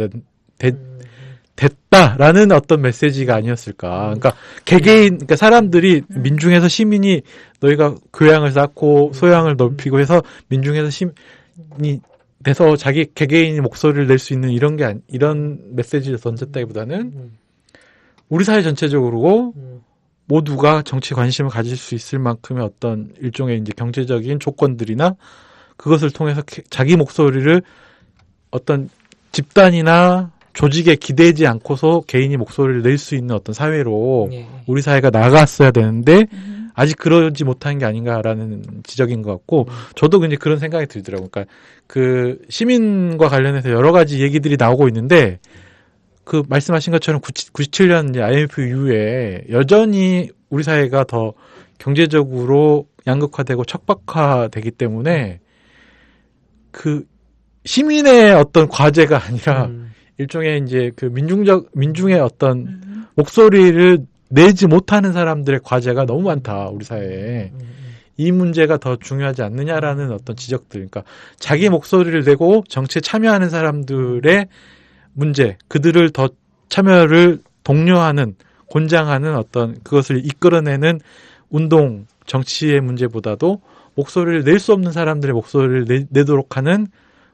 됐다라는 어떤 메시지가 아니었을까. 그러니까 그러니까 사람들이 민중에서 시민이 너희가 교양을 쌓고 소양을 넓히고 해서 민중에서 시민이 돼서 자기 개개인의 목소리를 낼 수 있는 이런 메시지를 던졌다기보다는 우리 사회 전체적으로 모두가 정치에 관심을 가질 수 있을 만큼의 어떤 일종의 이제 경제적인 조건들이나 그것을 통해서 자기 목소리를 어떤 집단이나 조직에 기대지 않고서 개인이 목소리를 낼 수 있는 어떤 사회로 우리 사회가 나갔어야 되는데 아직 그러지 못한 게 아닌가라는 지적인 것 같고 저도 이제 그런 생각이 들더라고요. 그러니까 시민과 관련해서 여러 가지 얘기들이 나오고 있는데 그 말씀하신 것처럼 97년 IMF 이후에 여전히 우리 사회가 더 경제적으로 양극화되고 척박화되기 때문에 그 시민의 어떤 과제가 아니라 일종의 이제 그 민중의 어떤 목소리를 내지 못하는 사람들의 과제가 너무 많다, 우리 사회에. 이 문제가 더 중요하지 않느냐라는 어떤 지적들. 그러니까 자기 목소리를 내고 정치에 참여하는 사람들의 문제, 그들을 더 참여를 독려하는, 권장하는 어떤 그것을 이끌어내는 운동, 정치의 문제보다도 목소리를 낼 수 없는 사람들의 목소리를 내도록 하는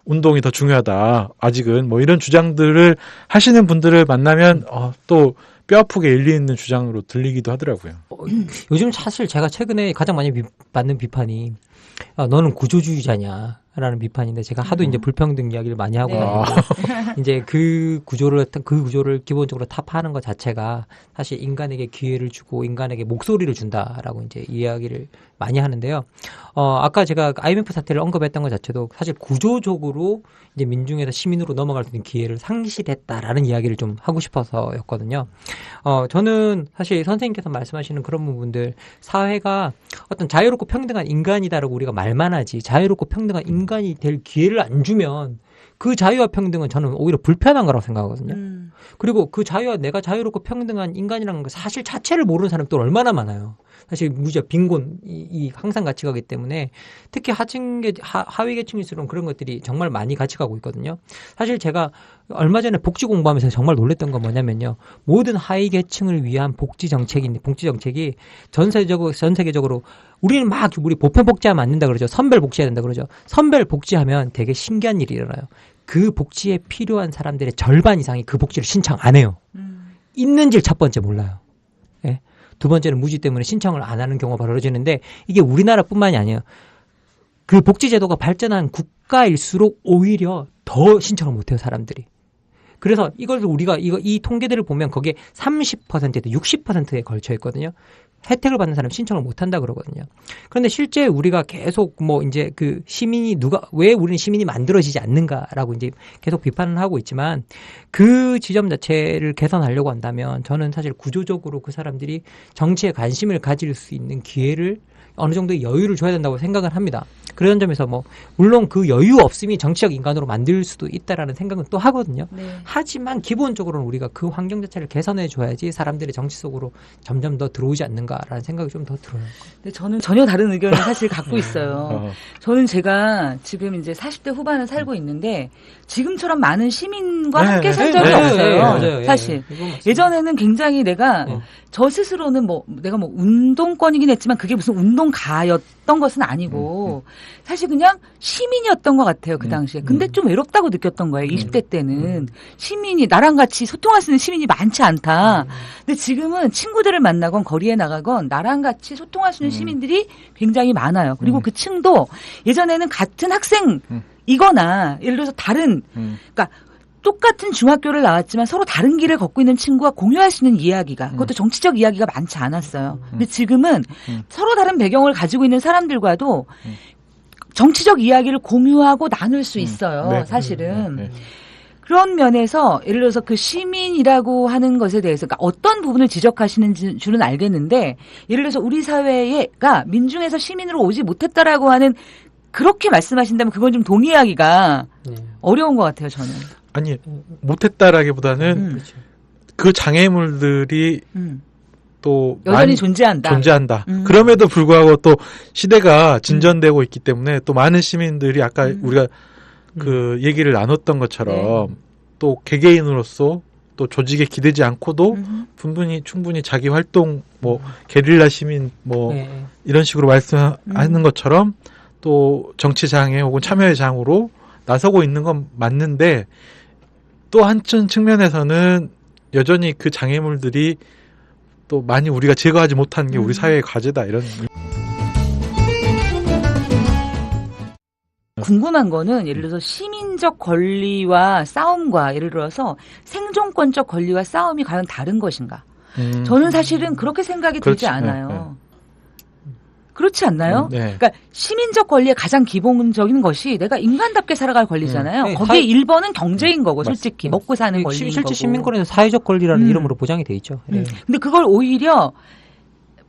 운동이 더 중요하다. 아직은 뭐 이런 주장들을 하시는 분들을 만나면 또 뼈아프게 일리 있는 주장으로 들리기도 하더라고요. 요즘 사실 제가 최근에 가장 많이 받는 비판이 너는 구조주의자냐라는 비판인데 제가 하도 이제 불평등 이야기를 많이 하고 이제 그 구조를 기본적으로 타파하는 것 자체가 사실 인간에게 기회를 주고 인간에게 목소리를 준다라고 이제 이야기를 많이 하는데요. 아까 제가 IMF 사태를 언급했던 것 자체도 사실 구조적으로 이제 민중에서 시민으로 넘어갈 수 있는 기회를 상실했다라는 이야기를 좀 하고 싶어서였거든요. 저는 사실 선생님께서 말씀하시는 그런 부분들, 사회가 어떤 자유롭고 평등한 인간이다라고 우리가 말만 하지 자유롭고 평등한 인간이 될 기회를 안 주면 그 자유와 평등은 저는 오히려 불편한 거라고 생각하거든요. 그리고 그 자유와 내가 자유롭고 평등한 인간이라는 거 사실 자체를 모르는 사람도 얼마나 많아요. 사실 무지와 빈곤이 항상 같이 가기 때문에 특히 하위 계층일수록 그런 것들이 정말 많이 같이 가고 있거든요. 사실 제가 얼마 전에 복지 공부하면서 정말 놀랬던 건 뭐냐면요. 모든 하위 계층을 위한 복지 정책이 전 세계적으로 우리는 우리 보편 복지하면 안 된다 그러죠. 선별 복지해야 된다 그러죠. 선별 복지하면 되게 신기한 일이 일어나요. 그 복지에 필요한 사람들의 절반 이상이 그 복지를 신청 안 해요. 있는지를 첫 번째 몰라요. 예? 두 번째는 무지 때문에 신청을 안 하는 경우가 벌어지는데 이게 우리나라뿐만이 아니에요. 그 복지제도가 발전한 국가일수록 오히려 더 신청을 못해요, 사람들이. 그래서 이걸 우리가 이 통계들을 보면 거기에 30%에서 60%에 걸쳐 있거든요. 혜택을 받는 사람 신청을 못 한다 그러거든요. 그런데 실제 우리가 계속 이제 그 왜 우리는 시민이 만들어지지 않는가라고 이제 계속 비판을 하고 있지만 그 지점 자체를 개선하려고 한다면 저는 사실 구조적으로 그 사람들이 정치에 관심을 가질 수 있는 기회를 어느 정도의 여유를 줘야 된다고 생각을 합니다. 그런 점에서 물론 그 여유 없음이 정치적 인간으로 만들 수도 있다라는 생각은 또 하거든요. 네. 하지만 기본적으로는 우리가 그 환경 자체를 개선해 줘야지 사람들이 정치 속으로 점점 더 들어오지 않는가라는 생각이 좀 더 들어요. 근데 저는 전혀 다른 의견을 사실 갖고 있어요. 저는 제가 지금 이제 40대 후반을 살고 있는데 지금처럼 많은 시민과 함께 산 적이 없어요. 사실. 예전에는 굉장히 내가 저 스스로는 내가 운동권이긴 했지만 그게 무슨 운동가였던 것은 아니고 사실 그냥 시민이었던 것 같아요, 그 당시에. 근데 좀 외롭다고 느꼈던 거예요, 20대 때는. 시민이, 나랑 같이 소통할 수 있는 시민이 많지 않다. 근데 지금은 친구들을 만나건 거리에 나가건 나랑 같이 소통할 수 있는 시민들이 굉장히 많아요. 그리고 그 층도 예전에는 같은 학생이거나 예를 들어서 다른, 그러니까 똑같은 중학교를 나왔지만 서로 다른 길을 걷고 있는 친구와 공유할 수 있는 이야기가, 그것도 정치적 이야기가 많지 않았어요. 근데 지금은 서로 다른 배경을 가지고 있는 사람들과도 정치적 이야기를 공유하고 나눌 수 있어요, 사실은. 그런 면에서 예를 들어서 그 시민이라고 하는 것에 대해서 그러니까 어떤 부분을 지적하시는 줄은 알겠는데 예를 들어서 우리 사회가 민중에서 시민으로 오지 못했다라고 하는 그렇게 말씀하신다면 그건 좀 동의하기가 어려운 것 같아요, 저는. 아니, 못했다라기보다는 그 장애물들이 또 여전히 존재한다. 그럼에도 불구하고 또 시대가 진전되고 있기 때문에 또 많은 시민들이 아까 우리가 그 얘기를 나눴던 것처럼 또 개개인으로서 또 조직에 기대지 않고도 충분히 자기 활동 게릴라 시민 이런 식으로 말씀하는 것처럼 또 정치 장애 혹은 참여의 장으로 나서고 있는 건 맞는데 또 한편 측면에서는 여전히 그 장애물들이 또 많이 우리가 제거하지 못한 게 우리 사회의 과제다 이런. 궁금한 거는 예를 들어서 시민적 권리와 싸움과 예를 들어서 생존권적 권리와 싸움이 과연 다른 것인가? 저는 사실은 그렇게 생각이 들지 않아요. 그렇지 않나요? 네. 그러니까 시민적 권리의 가장 기본적인 것이 내가 인간답게 살아갈 권리잖아요. 네. 거기에 1번은 경제인 거고 솔직히 먹고 사는 권리인 실제 거고. 시민권에서 사회적 권리라는 이름으로 보장이 돼 있죠. 네. 근데 그걸 오히려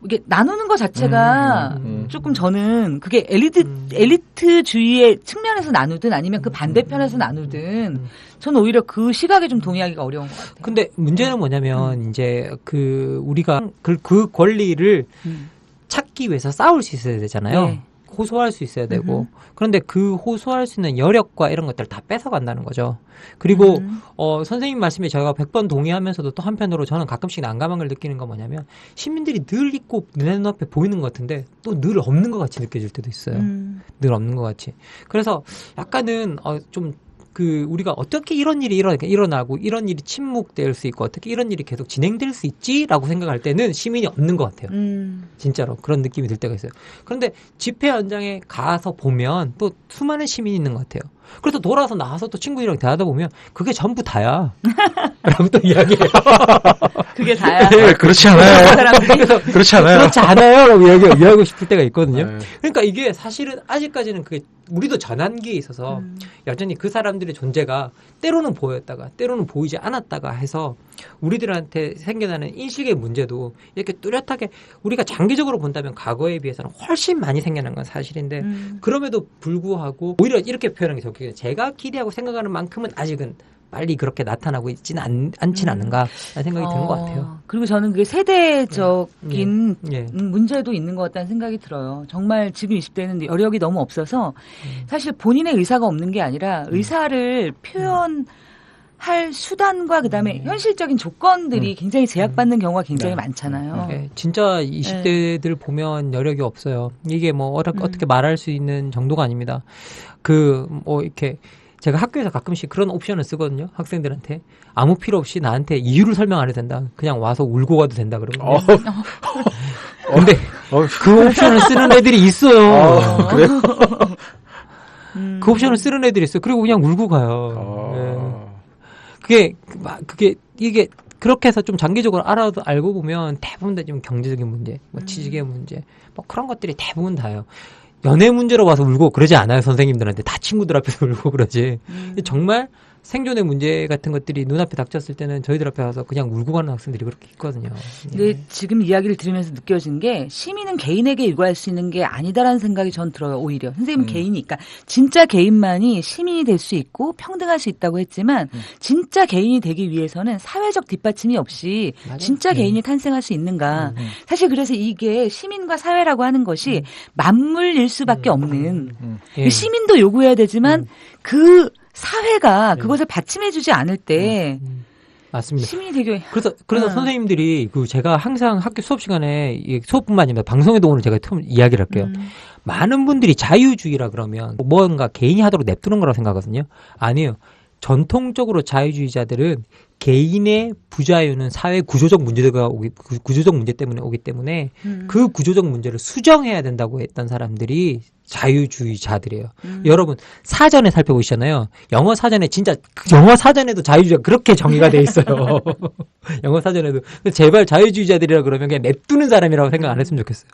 이게 나누는 것 자체가 조금 저는 그게 엘리트주의의 측면에서 나누든 아니면 그 반대편에서 나누든 저는 오히려 그 시각에 좀 동의하기가 어려운 것 같아요. 근데 문제는 뭐냐면 이제 우리가 그 권리를 찾기 위해서 싸울 수 있어야 되잖아요. 네. 호소할 수 있어야 되고. 그런데 그 호소할 수 있는 여력과 이런 것들을 다 뺏어간다는 거죠. 그리고 선생님 말씀에 제가 100번 동의하면서도 또 한편으로 저는 가끔씩 난감한 걸 느끼는 건 뭐냐면 시민들이 늘 있고 내 눈앞에 보이는 것 같은데 또 늘 없는 것 같이 느껴질 때도 있어요. 늘 없는 것 같이. 그래서 약간은 좀 우리가 어떻게 이런 일이 일어나고 이런 일이 침묵될 수 있고 어떻게 이런 일이 계속 진행될 수 있지라고 생각할 때는 시민이 없는 것 같아요. 진짜로 그런 느낌이 들 때가 있어요. 그런데 집회 현장에 가서 보면 또 수많은 시민이 있는 것 같아요. 그래서 돌아서 나와서 또 친구들이랑 대화하다 보면 그게 전부 다야. 라고 또 이야기해요. 그게 다야. 네, 그렇지 않아요. 그렇지 않아요. 그렇지 않아요. 라고 이야기하고 싶을 때가 있거든요. 네. 그러니까 이게 사실은 아직까지는 그게 우리도 전환기에 있어서 여전히 그 사람들의 존재가 때로는 보였다가 때로는 보이지 않았다가 해서 우리들한테 생겨나는 인식의 문제도 이렇게 뚜렷하게 우리가 장기적으로 본다면 과거에 비해서는 훨씬 많이 생겨난 건 사실인데 그럼에도 불구하고 오히려 이렇게 표현하는 게 좋겠어요. 제가 기대하고 생각하는 만큼은 아직은 빨리 그렇게 나타나고 있지는 않진 않은가 라는 생각이 드는 것 같아요. 그리고 저는 그게 세대적인 문제도 있는 것 같다는 생각이 들어요. 정말 지금 20대는 여력이 너무 없어서 사실 본인의 의사가 없는 게 아니라 의사를 표현할 수단과 그다음에 현실적인 조건들이 굉장히 제약받는 경우가 굉장히 많잖아요. 진짜 20대들 보면 여력이 없어요. 이게 뭐 어떻게 말할 수 있는 정도가 아닙니다. 이렇게 제가 학교에서 가끔씩 그런 옵션을 쓰거든요. 학생들한테. 아무 필요 없이 나한테 이유를 설명 안 해도 된다. 그냥 와서 울고 가도 된다 그러거든요. 근데 그 옵션을 쓰는 애들이 있어요. 그래요? 그 옵션을 쓰는 애들이 있어요. 그리고 그냥 울고 가요. 이게 그렇게 해서 좀 장기적으로 알고 보면 대부분 다 좀 경제적인 문제, 취직의 문제, 그런 것들이 대부분 다예요. 연애 문제로 와서 울고 그러지 않아요. 선생님들한테 다 친구들 앞에서 울고 그러지. 정말 생존의 문제 같은 것들이 눈앞에 닥쳤을 때는 저희들 앞에 와서 그냥 울고 가는 학생들이 그렇게 있거든요. 근데 지금 이야기를 들으면서 느껴진 게 시민은 개인에게 요구할 수 있는 게 아니다라는 생각이 전 들어요. 오히려 선생님은 개인이니까 진짜 개인만이 시민이 될 수 있고 평등할 수 있다고 했지만 진짜 개인이 되기 위해서는 사회적 뒷받침이 없이 맞아요. 진짜 개인이 탄생할 수 있는가. 사실 그래서 이게 시민과 사회라고 하는 것이 맞물릴 수밖에 없는 시민도 요구해야 되지만 그 사회가 그것을 받침해주지 않을 때 맞습니다. 시민이 되게 그래서 선생님들이 제가 항상 학교 수업 시간에 수업뿐만 아니라 방송에도 오늘 제가 이야기를 할게요. 많은 분들이 자유주의라 그러면 뭔가 개인이 하도록 냅두는 거라고 생각하거든요. 아니에요. 전통적으로 자유주의자들은 개인의 부자유는 사회 구조적 문제 때문에 오기 때문에 그 구조적 문제를 수정해야 된다고 했던 사람들이 자유주의자들이에요. 여러분 사전에 살펴보시잖아요. 영어 사전에도 자유주의가 그렇게 정의가 돼 있어요. 영어 사전에도. 제발 자유주의자들이라 그러면 그냥 냅두는 사람이라고 생각 안 했으면 좋겠어요.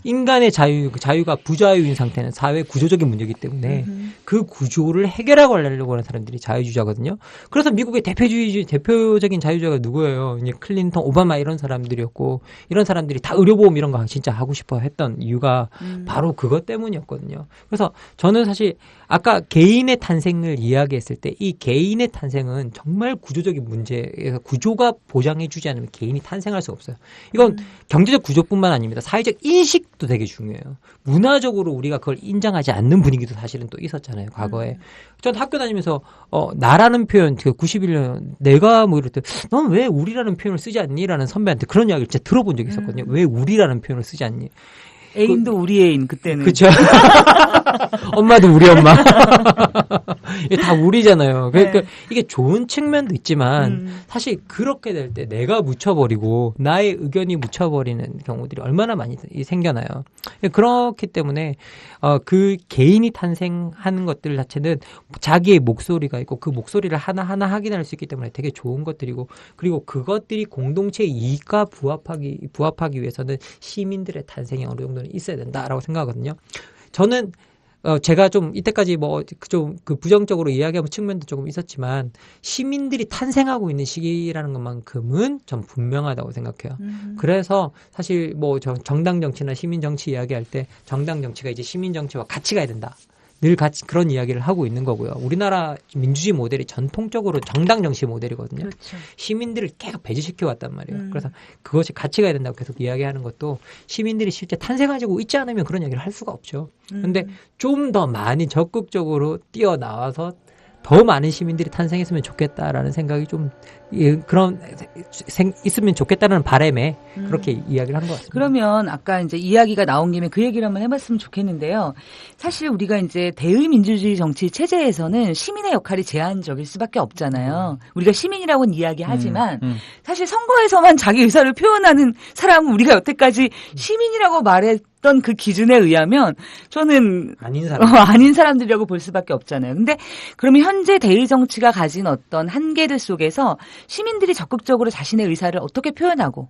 인간의 자유가 부자유인 상태는 사회 구조적인 문제이기 때문에 그 구조를 해결하려고 하는 사람들이 자유주의자거든요. 그래서 미국의 대표적인 자유주의가 누구예요? 이제 클린턴, 오바마 이런 사람들이었고 이런 사람들이 다 의료보험 이런 거 진짜 하고 싶어 했던 이유가 바로 그것 때문이었거든요. 그래서 저는 사실 아까 개인의 탄생을 이야기했을 때 이 개인의 탄생은 정말 구조적인 문제에서 구조가 보장해주지 않으면 개인이 탄생할 수가 없어요. 이건 경제적 구조뿐만 아닙니다. 사회적 인식도 되게 중요해요. 문화적으로 우리가 그걸 인정하지 않는 분위기도 사실은 또 있었잖아요. 과거에. 전 학교 다니면서 나라는 표현 91년 내가 이럴 때 넌 왜 우리라는 표현을 쓰지 않니? 라는 선배한테 그런 이야기를 진짜 들어본 적이 있었거든요. 왜 우리라는 표현을 쓰지 않니? 애인도 우리 애인 그때는. 그렇죠. 엄마도 우리 엄마. 이게 다 우리잖아요. 그러니까 이게 좋은 측면도 있지만 사실 그렇게 될 때 내가 묻혀버리고 나의 의견이 묻혀버리는 경우들이 얼마나 많이 생겨나요. 그렇기 때문에 그 개인이 탄생하는 것들 자체는 자기의 목소리가 있고 그 목소리를 하나하나 확인할 수 있기 때문에 되게 좋은 것들이고 그리고 그것들이 공동체의 이익과 부합하기 위해서는 시민들의 탄생이 어느 정도는 있어야 된다라고 생각하거든요. 저는 제가 좀 이때까지 좀 그 부정적으로 이야기하는 측면도 조금 있었지만 시민들이 탄생하고 있는 시기라는 것만큼은 전 분명하다고 생각해요. 그래서 사실 정당 정치나 시민 정치 이야기할 때 정당 정치가 이제 시민 정치와 같이 가야 된다. 늘 같이 그런 이야기를 하고 있는 거고요. 우리나라 민주주의 모델이 전통적으로 정당 정치 모델이거든요. 그렇죠. 시민들을 계속 배제시켜 왔단 말이에요. 그래서 그것이 같이 가야 된다고 계속 이야기하는 것도 시민들이 실제 탄생하고 있지 않으면 그런 이야기를 할 수가 없죠. 그런데 좀 더 많이 적극적으로 뛰어나와서 더 많은 시민들이 탄생했으면 좋겠다라는 생각이 좀 있으면 좋겠다는 바람에 그렇게 이야기를 한 것 같습니다. 그러면 아까 이제 이야기가 나온 김에 그 얘기를 한번 해봤으면 좋겠는데요. 사실 우리가 이제 대의민주주의 정치 체제에서는 시민의 역할이 제한적일 수밖에 없잖아요. 우리가 시민이라고는 이야기하지만 사실 선거에서만 자기 의사를 표현하는 사람은 우리가 여태까지 시민이라고 말했던 그 기준에 의하면 저는 아닌 사람들이라고 볼 수밖에 없잖아요. 근데 그러면 현재 대의 정치가 가진 어떤 한계들 속에서 시민들이 적극적으로 자신의 의사를 어떻게 표현하고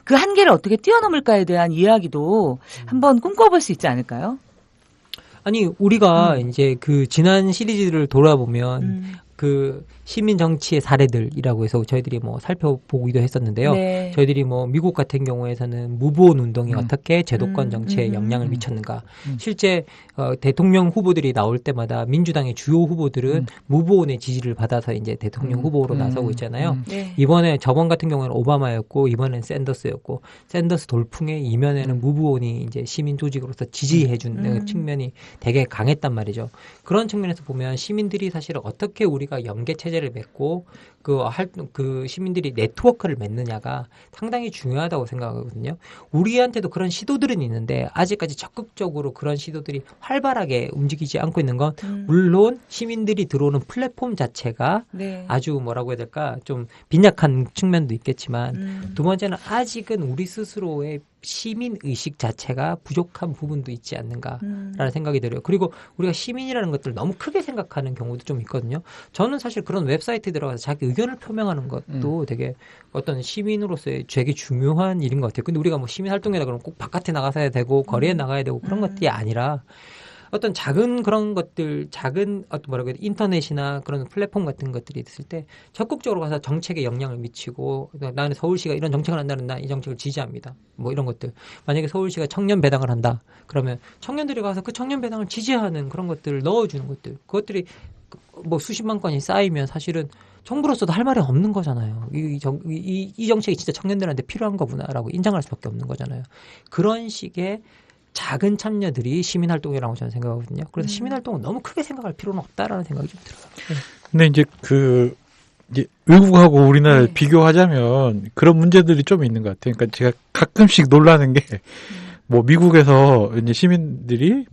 그 한계를 어떻게 뛰어넘을까에 대한 이야기도 한번 꿈꿔볼 수 있지 않을까요? 아니 우리가 이제 그 지난 시리즈를 돌아보면 그 시민 정치의 사례들이라고 해서 저희들이 살펴보기도 했었는데요. 네. 저희들이 미국 같은 경우에서는 무보원 운동이 어떻게 제도권 정치에 영향을 미쳤는가. 실제 대통령 후보들이 나올 때마다 민주당의 주요 후보들은 무보원의 지지를 받아서 이제 대통령 후보로 나서고 있잖아요. 네. 저번 같은 경우에는 오바마였고 이번엔 샌더스였고 샌더스 돌풍의 이면에는 무보원이 이제 시민 조직으로서 지지해준 측면이 되게 강했단 말이죠. 그런 측면에서 보면 시민들이 사실 어떻게 우리가 연계 체제를 맺고 그 시민들이 네트워크를 맺느냐가 상당히 중요하다고 생각하거든요. 우리한테도 그런 시도들은 있는데 아직까지 적극적으로 그런 시도들이 활발하게 움직이지 않고 있는 건 물론 시민들이 들어오는 플랫폼 자체가 아주 뭐라고 해야 될까 좀 빈약한 측면도 있겠지만 두 번째는 아직은 우리 스스로의 시민 의식 자체가 부족한 부분도 있지 않는가라는 생각이 들어요. 그리고 우리가 시민이라는 것들을 너무 크게 생각하는 경우도 좀 있거든요. 저는 사실 그런 웨브사이트에 들어가서 자기 의견을 표명하는 것도 되게 어떤 시민으로서의 되게 중요한 일인 것 같아요. 근데 우리가 시민 활동이라 그러면 꼭 바깥에 나가서야 되고 거리에 나가야 되고 그런 것들이 아니라 어떤 작은 그런 것들, 인터넷이나 그런 플랫폼 같은 것들이 있을 때 적극적으로 가서 정책에 영향을 미치고 나는 서울시가 이런 정책을 한다는 나 이 정책을 지지합니다. 이런 것들. 만약에 서울시가 청년 배당을 한다. 그러면 청년들이 가서 그 청년 배당을 지지하는 그런 것들을 넣어주는 것들. 그것들이 수십만 건이 쌓이면 사실은 정부로서도 할 말이 없는 거잖아요. 이 정책이 진짜 청년들한테 필요한 거구나라고 인정할 수밖에 없는 거잖아요. 그런 식의 작은 참여들이 시민활동이라고 저는 생각하거든요. 그래서 시민활동은 너무 크게 생각할 필요는 없다라는 생각이 좀 들어요. 근데 이제 외국하고 우리나라를 비교하자면 그런 문제들이 좀 있는 것 같아요. 그러니까 제가 가끔씩 놀라는 게 미국에서 이제 시민들이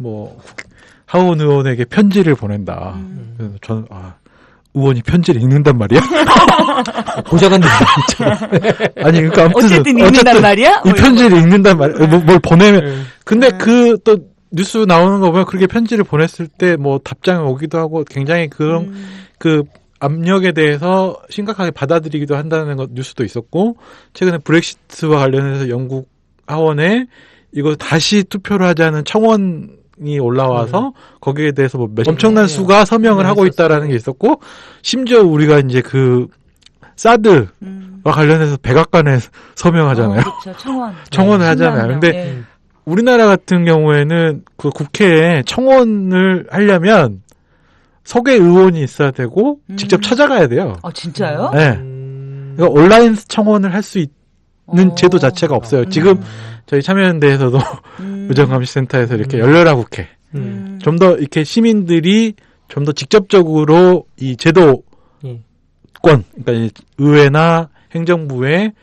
하원 의원에게 편지를 보낸다. 그래서 저는 의원이 편지를 읽는단 말이야? 보좌관 아니, 그러니까 어쨌든 읽는단 말이야? 이 편지를 읽는단 말이야. 뭘 보내면. 근데 또 뉴스 나오는 거 보면 그렇게 편지를 보냈을 때 답장이 오기도 하고 굉장히 그런 그 압력에 대해서 심각하게 받아들이기도 한다는 뉴스도 있었고, 최근에 브렉시트와 관련해서 영국 하원에 이거 다시 투표를 하자는 청원이 올라와서 거기에 대해서 엄청난 수가 서명을 하고 있다라는 게 있었고, 심지어 우리가 이제 그 사드와 관련해서 백악관에 서명하잖아요. 그렇죠. 청원을 하잖아요. 근데 우리나라 같은 경우에는 그 국회에 청원을 하려면 서계 의원이 있어야 되고 직접 찾아가야 돼요. 아, 진짜요? 네. 그러니까 온라인 청원을 할 수 있는 제도 자체가 없어요. 지금 저희 참여연대에서도 의정감시센터에서 이렇게 열려라 국회. 좀 더 이렇게 시민들이 좀 더 직접적으로 이 제도권, 그러니까 의회나 행정부에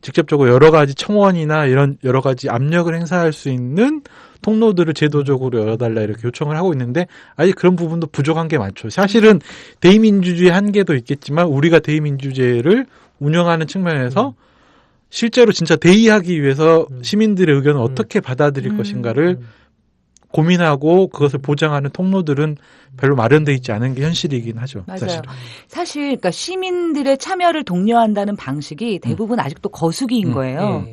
직접적으로 여러 가지 청원이나 이런 여러 가지 압력을 행사할 수 있는 통로들을 제도적으로 열어달라 이렇게 요청을 하고 있는데 아직 그런 부분도 부족한 게 많죠. 사실은 대의민주주의 한계도 있겠지만 우리가 대의민주제를 운영하는 측면에서 실제로 진짜 대의하기 위해서 시민들의 의견을 어떻게 받아들일 것인가를 고민하고 그것을 보장하는 통로들은 별로 마련돼 있지 않은 게 현실이긴 하죠. 맞아요. 사실은. 사실 그러니까 시민들의 참여를 독려한다는 방식이 대부분 아직도 거수기인 거예요.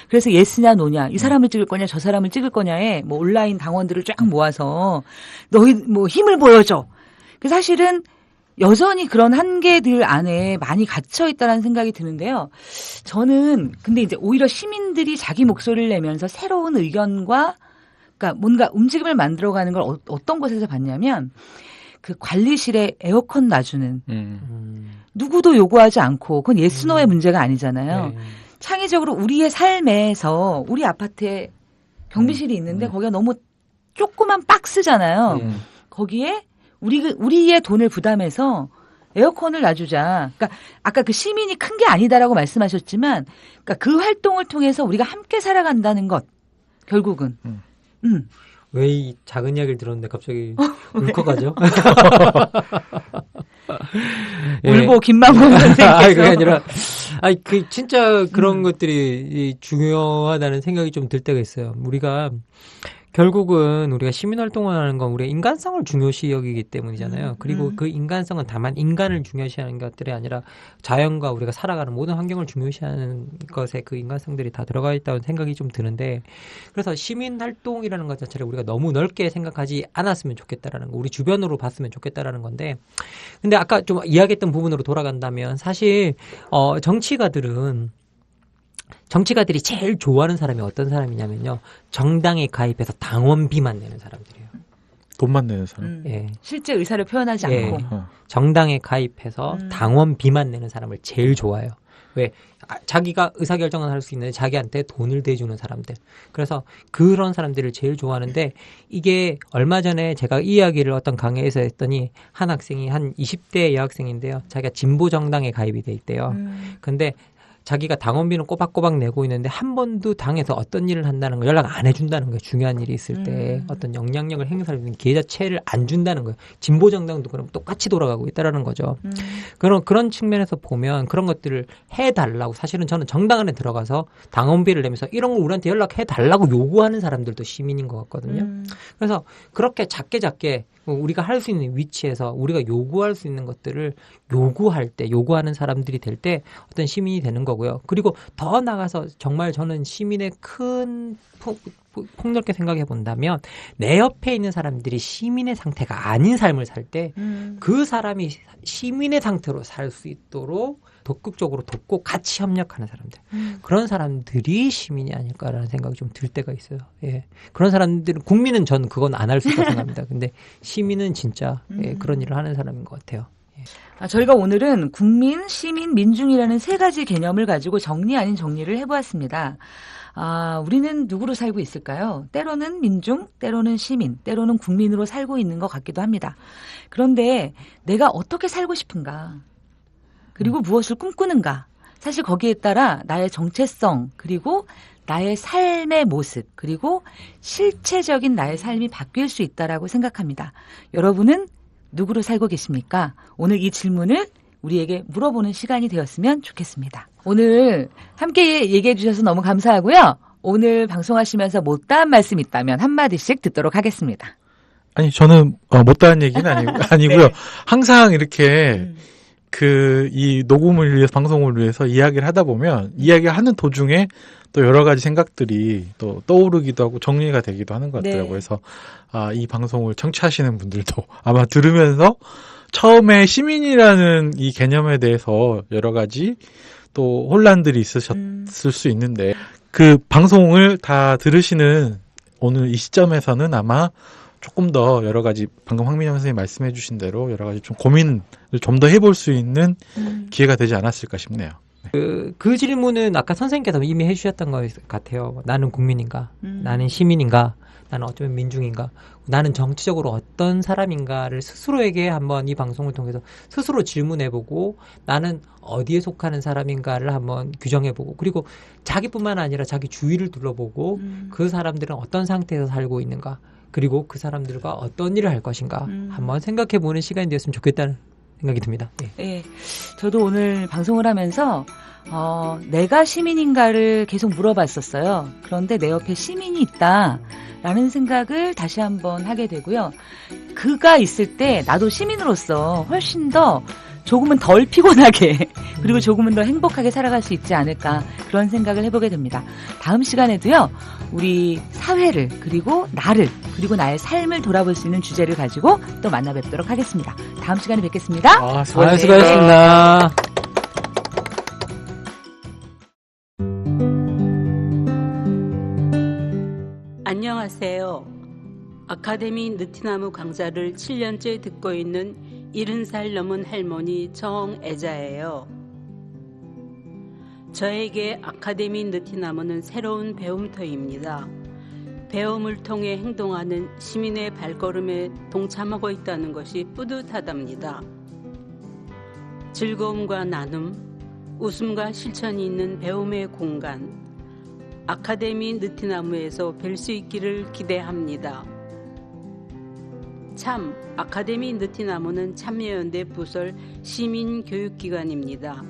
그래서 예스냐 노냐, 이 사람을 찍을 거냐, 저 사람을 찍을 거냐에 뭐 온라인 당원들을 쫙 모아서 너희 뭐 힘을 보여줘. 사실은 여전히 그런 한계들 안에 많이 gat혀 있다는 생각이 드는데요. 저는 근데 이제 오히려 시민들이 자기 목소리를 내면서 새로운 의견과 그러니까 뭔가 움직임을 만들어가는 걸 어떤 곳에서 봤냐면 그 관리실에 에어컨 놔주는 누구도 요구하지 않고 그건 예스노의 문제가 아니잖아요. 창의적으로 우리의 삶에서 우리 아파트에 경비실이 있는데 거기가 너무 조그만 박스잖아요. 거기에 우리의 돈을 부담해서 에어컨을 놔주자. 그러니까 아까 그 시민이 큰 게 아니다라고 말씀하셨지만, 그러니까 그 활동을 통해서 우리가 함께 살아간다는 것 결국은. 왜 이 작은 이야기를 들었는데 갑자기 울컥하죠? 울보 김만곤 선생님께서. 그게 아니라, 진짜 그런 것들이 중요하다는 생각이 좀 들 때가 있어요. 결국은 우리가 시민활동을 하는 건 우리의 인간성을 중요시 여기기 때문이잖아요. 그리고 그 인간성은 다만 인간을 중요시하는 것들이 아니라 자연과 우리가 살아가는 모든 환경을 중요시하는 것에 그 인간성들이 다 들어가 있다는 생각이 좀 드는데, 그래서 시민활동이라는 것 자체를 우리가 너무 넓게 생각하지 않았으면 좋겠다라는 거, 우리 주변으로 봤으면 좋겠다라는 건데, 근데 아까 좀 이야기했던 부분으로 돌아간다면 사실 정치가들이 제일 좋아하는 사람이 어떤 사람이냐면요. 정당에 가입해서 당원비만 내는 사람들이에요. 돈만 내는 사람. 실제 의사를 표현하지 않고. 정당에 가입해서 당원비만 내는 사람을 제일 좋아해요. 왜? 자기가 의사결정을 할 수 있는데 자기한테 돈을 대주는 사람들. 그래서 그런 사람들을 제일 좋아하는데, 이게 얼마 전에 제가 이 이야기를 어떤 강의에서 했더니 한 학생이 한 20대 여학생인데요. 자기가 진보정당에 가입이 돼 있대요. 근데 자기가 당원비는 꼬박꼬박 내고 있는데 한 번도 당에서 어떤 일을 한다는 거 연락 안 해준다는 거예요. 중요한 일이 있을 때 어떤 영향력을 행사할 수 있는 기회 자체를 안 준다는 거예요. 진보정당도 그럼 똑같이 돌아가고 있다라는 거죠. 그런 측면에서 보면 그런 것들을 해달라고, 사실은 저는 정당 안에 들어가서 당원비를 내면서 이런 걸 우리한테 연락해달라고 요구하는 사람들도 시민인 것 같거든요. 그래서 그렇게 작게 우리가 할 수 있는 위치에서 우리가 요구할 수 있는 것들을 요구하는 사람들이 될 때 어떤 시민이 되는 거고요. 그리고 더 나가서 정말 저는 시민의 큰 폭넓게 생각해 본다면, 내 옆에 있는 사람들이 시민의 상태가 아닌 삶을 살 때 그 사람이 시민의 상태로 살 수 있도록 적극적으로 돕고 같이 협력하는 사람들, 그런 사람들이 시민이 아닐까라는 생각이 좀 들 때가 있어요. 그런 사람들은, 국민은 전 그건 안 할 수 있다고 생각합니다. 근데 시민은 진짜 그런 일을 하는 사람인 것 같아요. 저희가 오늘은 국민, 시민, 민중이라는 세 가지 개념을 가지고 정리 아닌 정리를 해보았습니다. 우리는 누구로 살고 있을까요? 때로는 민중, 때로는 시민, 때로는 국민으로 살고 있는 것 같기도 합니다. 그런데 내가 어떻게 살고 싶은가? 그리고 무엇을 꿈꾸는가? 사실 거기에 따라 나의 정체성, 그리고 나의 삶의 모습, 그리고 실체적인 나의 삶이 바뀔 수 있다라고 생각합니다. 여러분은 누구로 살고 계십니까? 오늘 이 질문을 우리에게 물어보는 시간이 되었으면 좋겠습니다. 오늘 함께 얘기해 주셔서 너무 감사하고요. 오늘 방송하시면서 못다한 말씀 있다면 한마디씩 듣도록 하겠습니다. 아니, 저는 못다한 얘기는 아니고요. 네. 항상 이렇게 이 녹음을 위해서, 방송을 위해서 이야기를 하다 보면 이야기하는 도중에 또 여러 가지 생각들이 또 떠오르기도 하고 정리가 되기도 하는 것 같더라고요. 그래서 이 방송을 청취하시는 분들도 아마 들으면서 처음에 시민이라는 이 개념에 대해서 여러 가지 또 혼란들이 있으셨을 수 있는데, 그 방송을 다 들으시는 오늘 이 시점에서는 아마 조금 더 여러 가지, 방금 황민영 선생님이 말씀해 주신 대로 여러 가지 좀 고민을 좀 더 해볼 수 있는 기회가 되지 않았을까 싶네요. 그 질문은 아까 선생님께서 이미 해주셨던 것 같아요. 나는 국민인가? 나는 시민인가? 나는 어쩌면 민중인가? 나는 정치적으로 어떤 사람인가를 스스로에게 한번 이 방송을 통해서 스스로 질문해보고 나는 어디에 속하는 사람인가를 한번 규정해보고 그리고 자기뿐만 아니라 자기 주위를 둘러보고 그 사람들은 어떤 상태에서 살고 있는가 그리고 그 사람들과 어떤 일을 할 것인가 한번 생각해보는 시간이 되었으면 좋겠다는 생각이 듭니다. 예. 네, 저도 오늘 방송을 하면서 내가 시민인가를 계속 물어봤었어요. 그런데 내 옆에 시민이 있다라는 생각을 다시 한번 하게 되고요. 그가 있을 때 나도 시민으로서 훨씬 더 조금은 덜 피곤하게 그리고 조금은 더 행복하게 살아갈 수 있지 않을까 그런 생각을 해보게 됩니다. 다음 시간에도요. 우리 사회를 그리고 나를 그리고 나의 삶을 돌아볼 수 있는 주제를 가지고 또 만나 뵙도록 하겠습니다. 다음 시간에 뵙겠습니다. 수고하셨습니다. 안녕하세요. 아카데미 느티나무 강좌를 7년째 듣고 있는 70살 넘은 할머니 정애자예요. 저에게 아카데미 느티나무는 새로운 배움터입니다. 배움을 통해 행동하는 시민의 발걸음에 동참하고 있다는 것이 뿌듯하답니다. 즐거움과 나눔, 웃음과 실천이 있는 배움의 공간, 아카데미 느티나무에서 뵐 수 있기를 기대합니다. 참, 아카데미 느티나무는 참여연대 부설 시민교육기관입니다.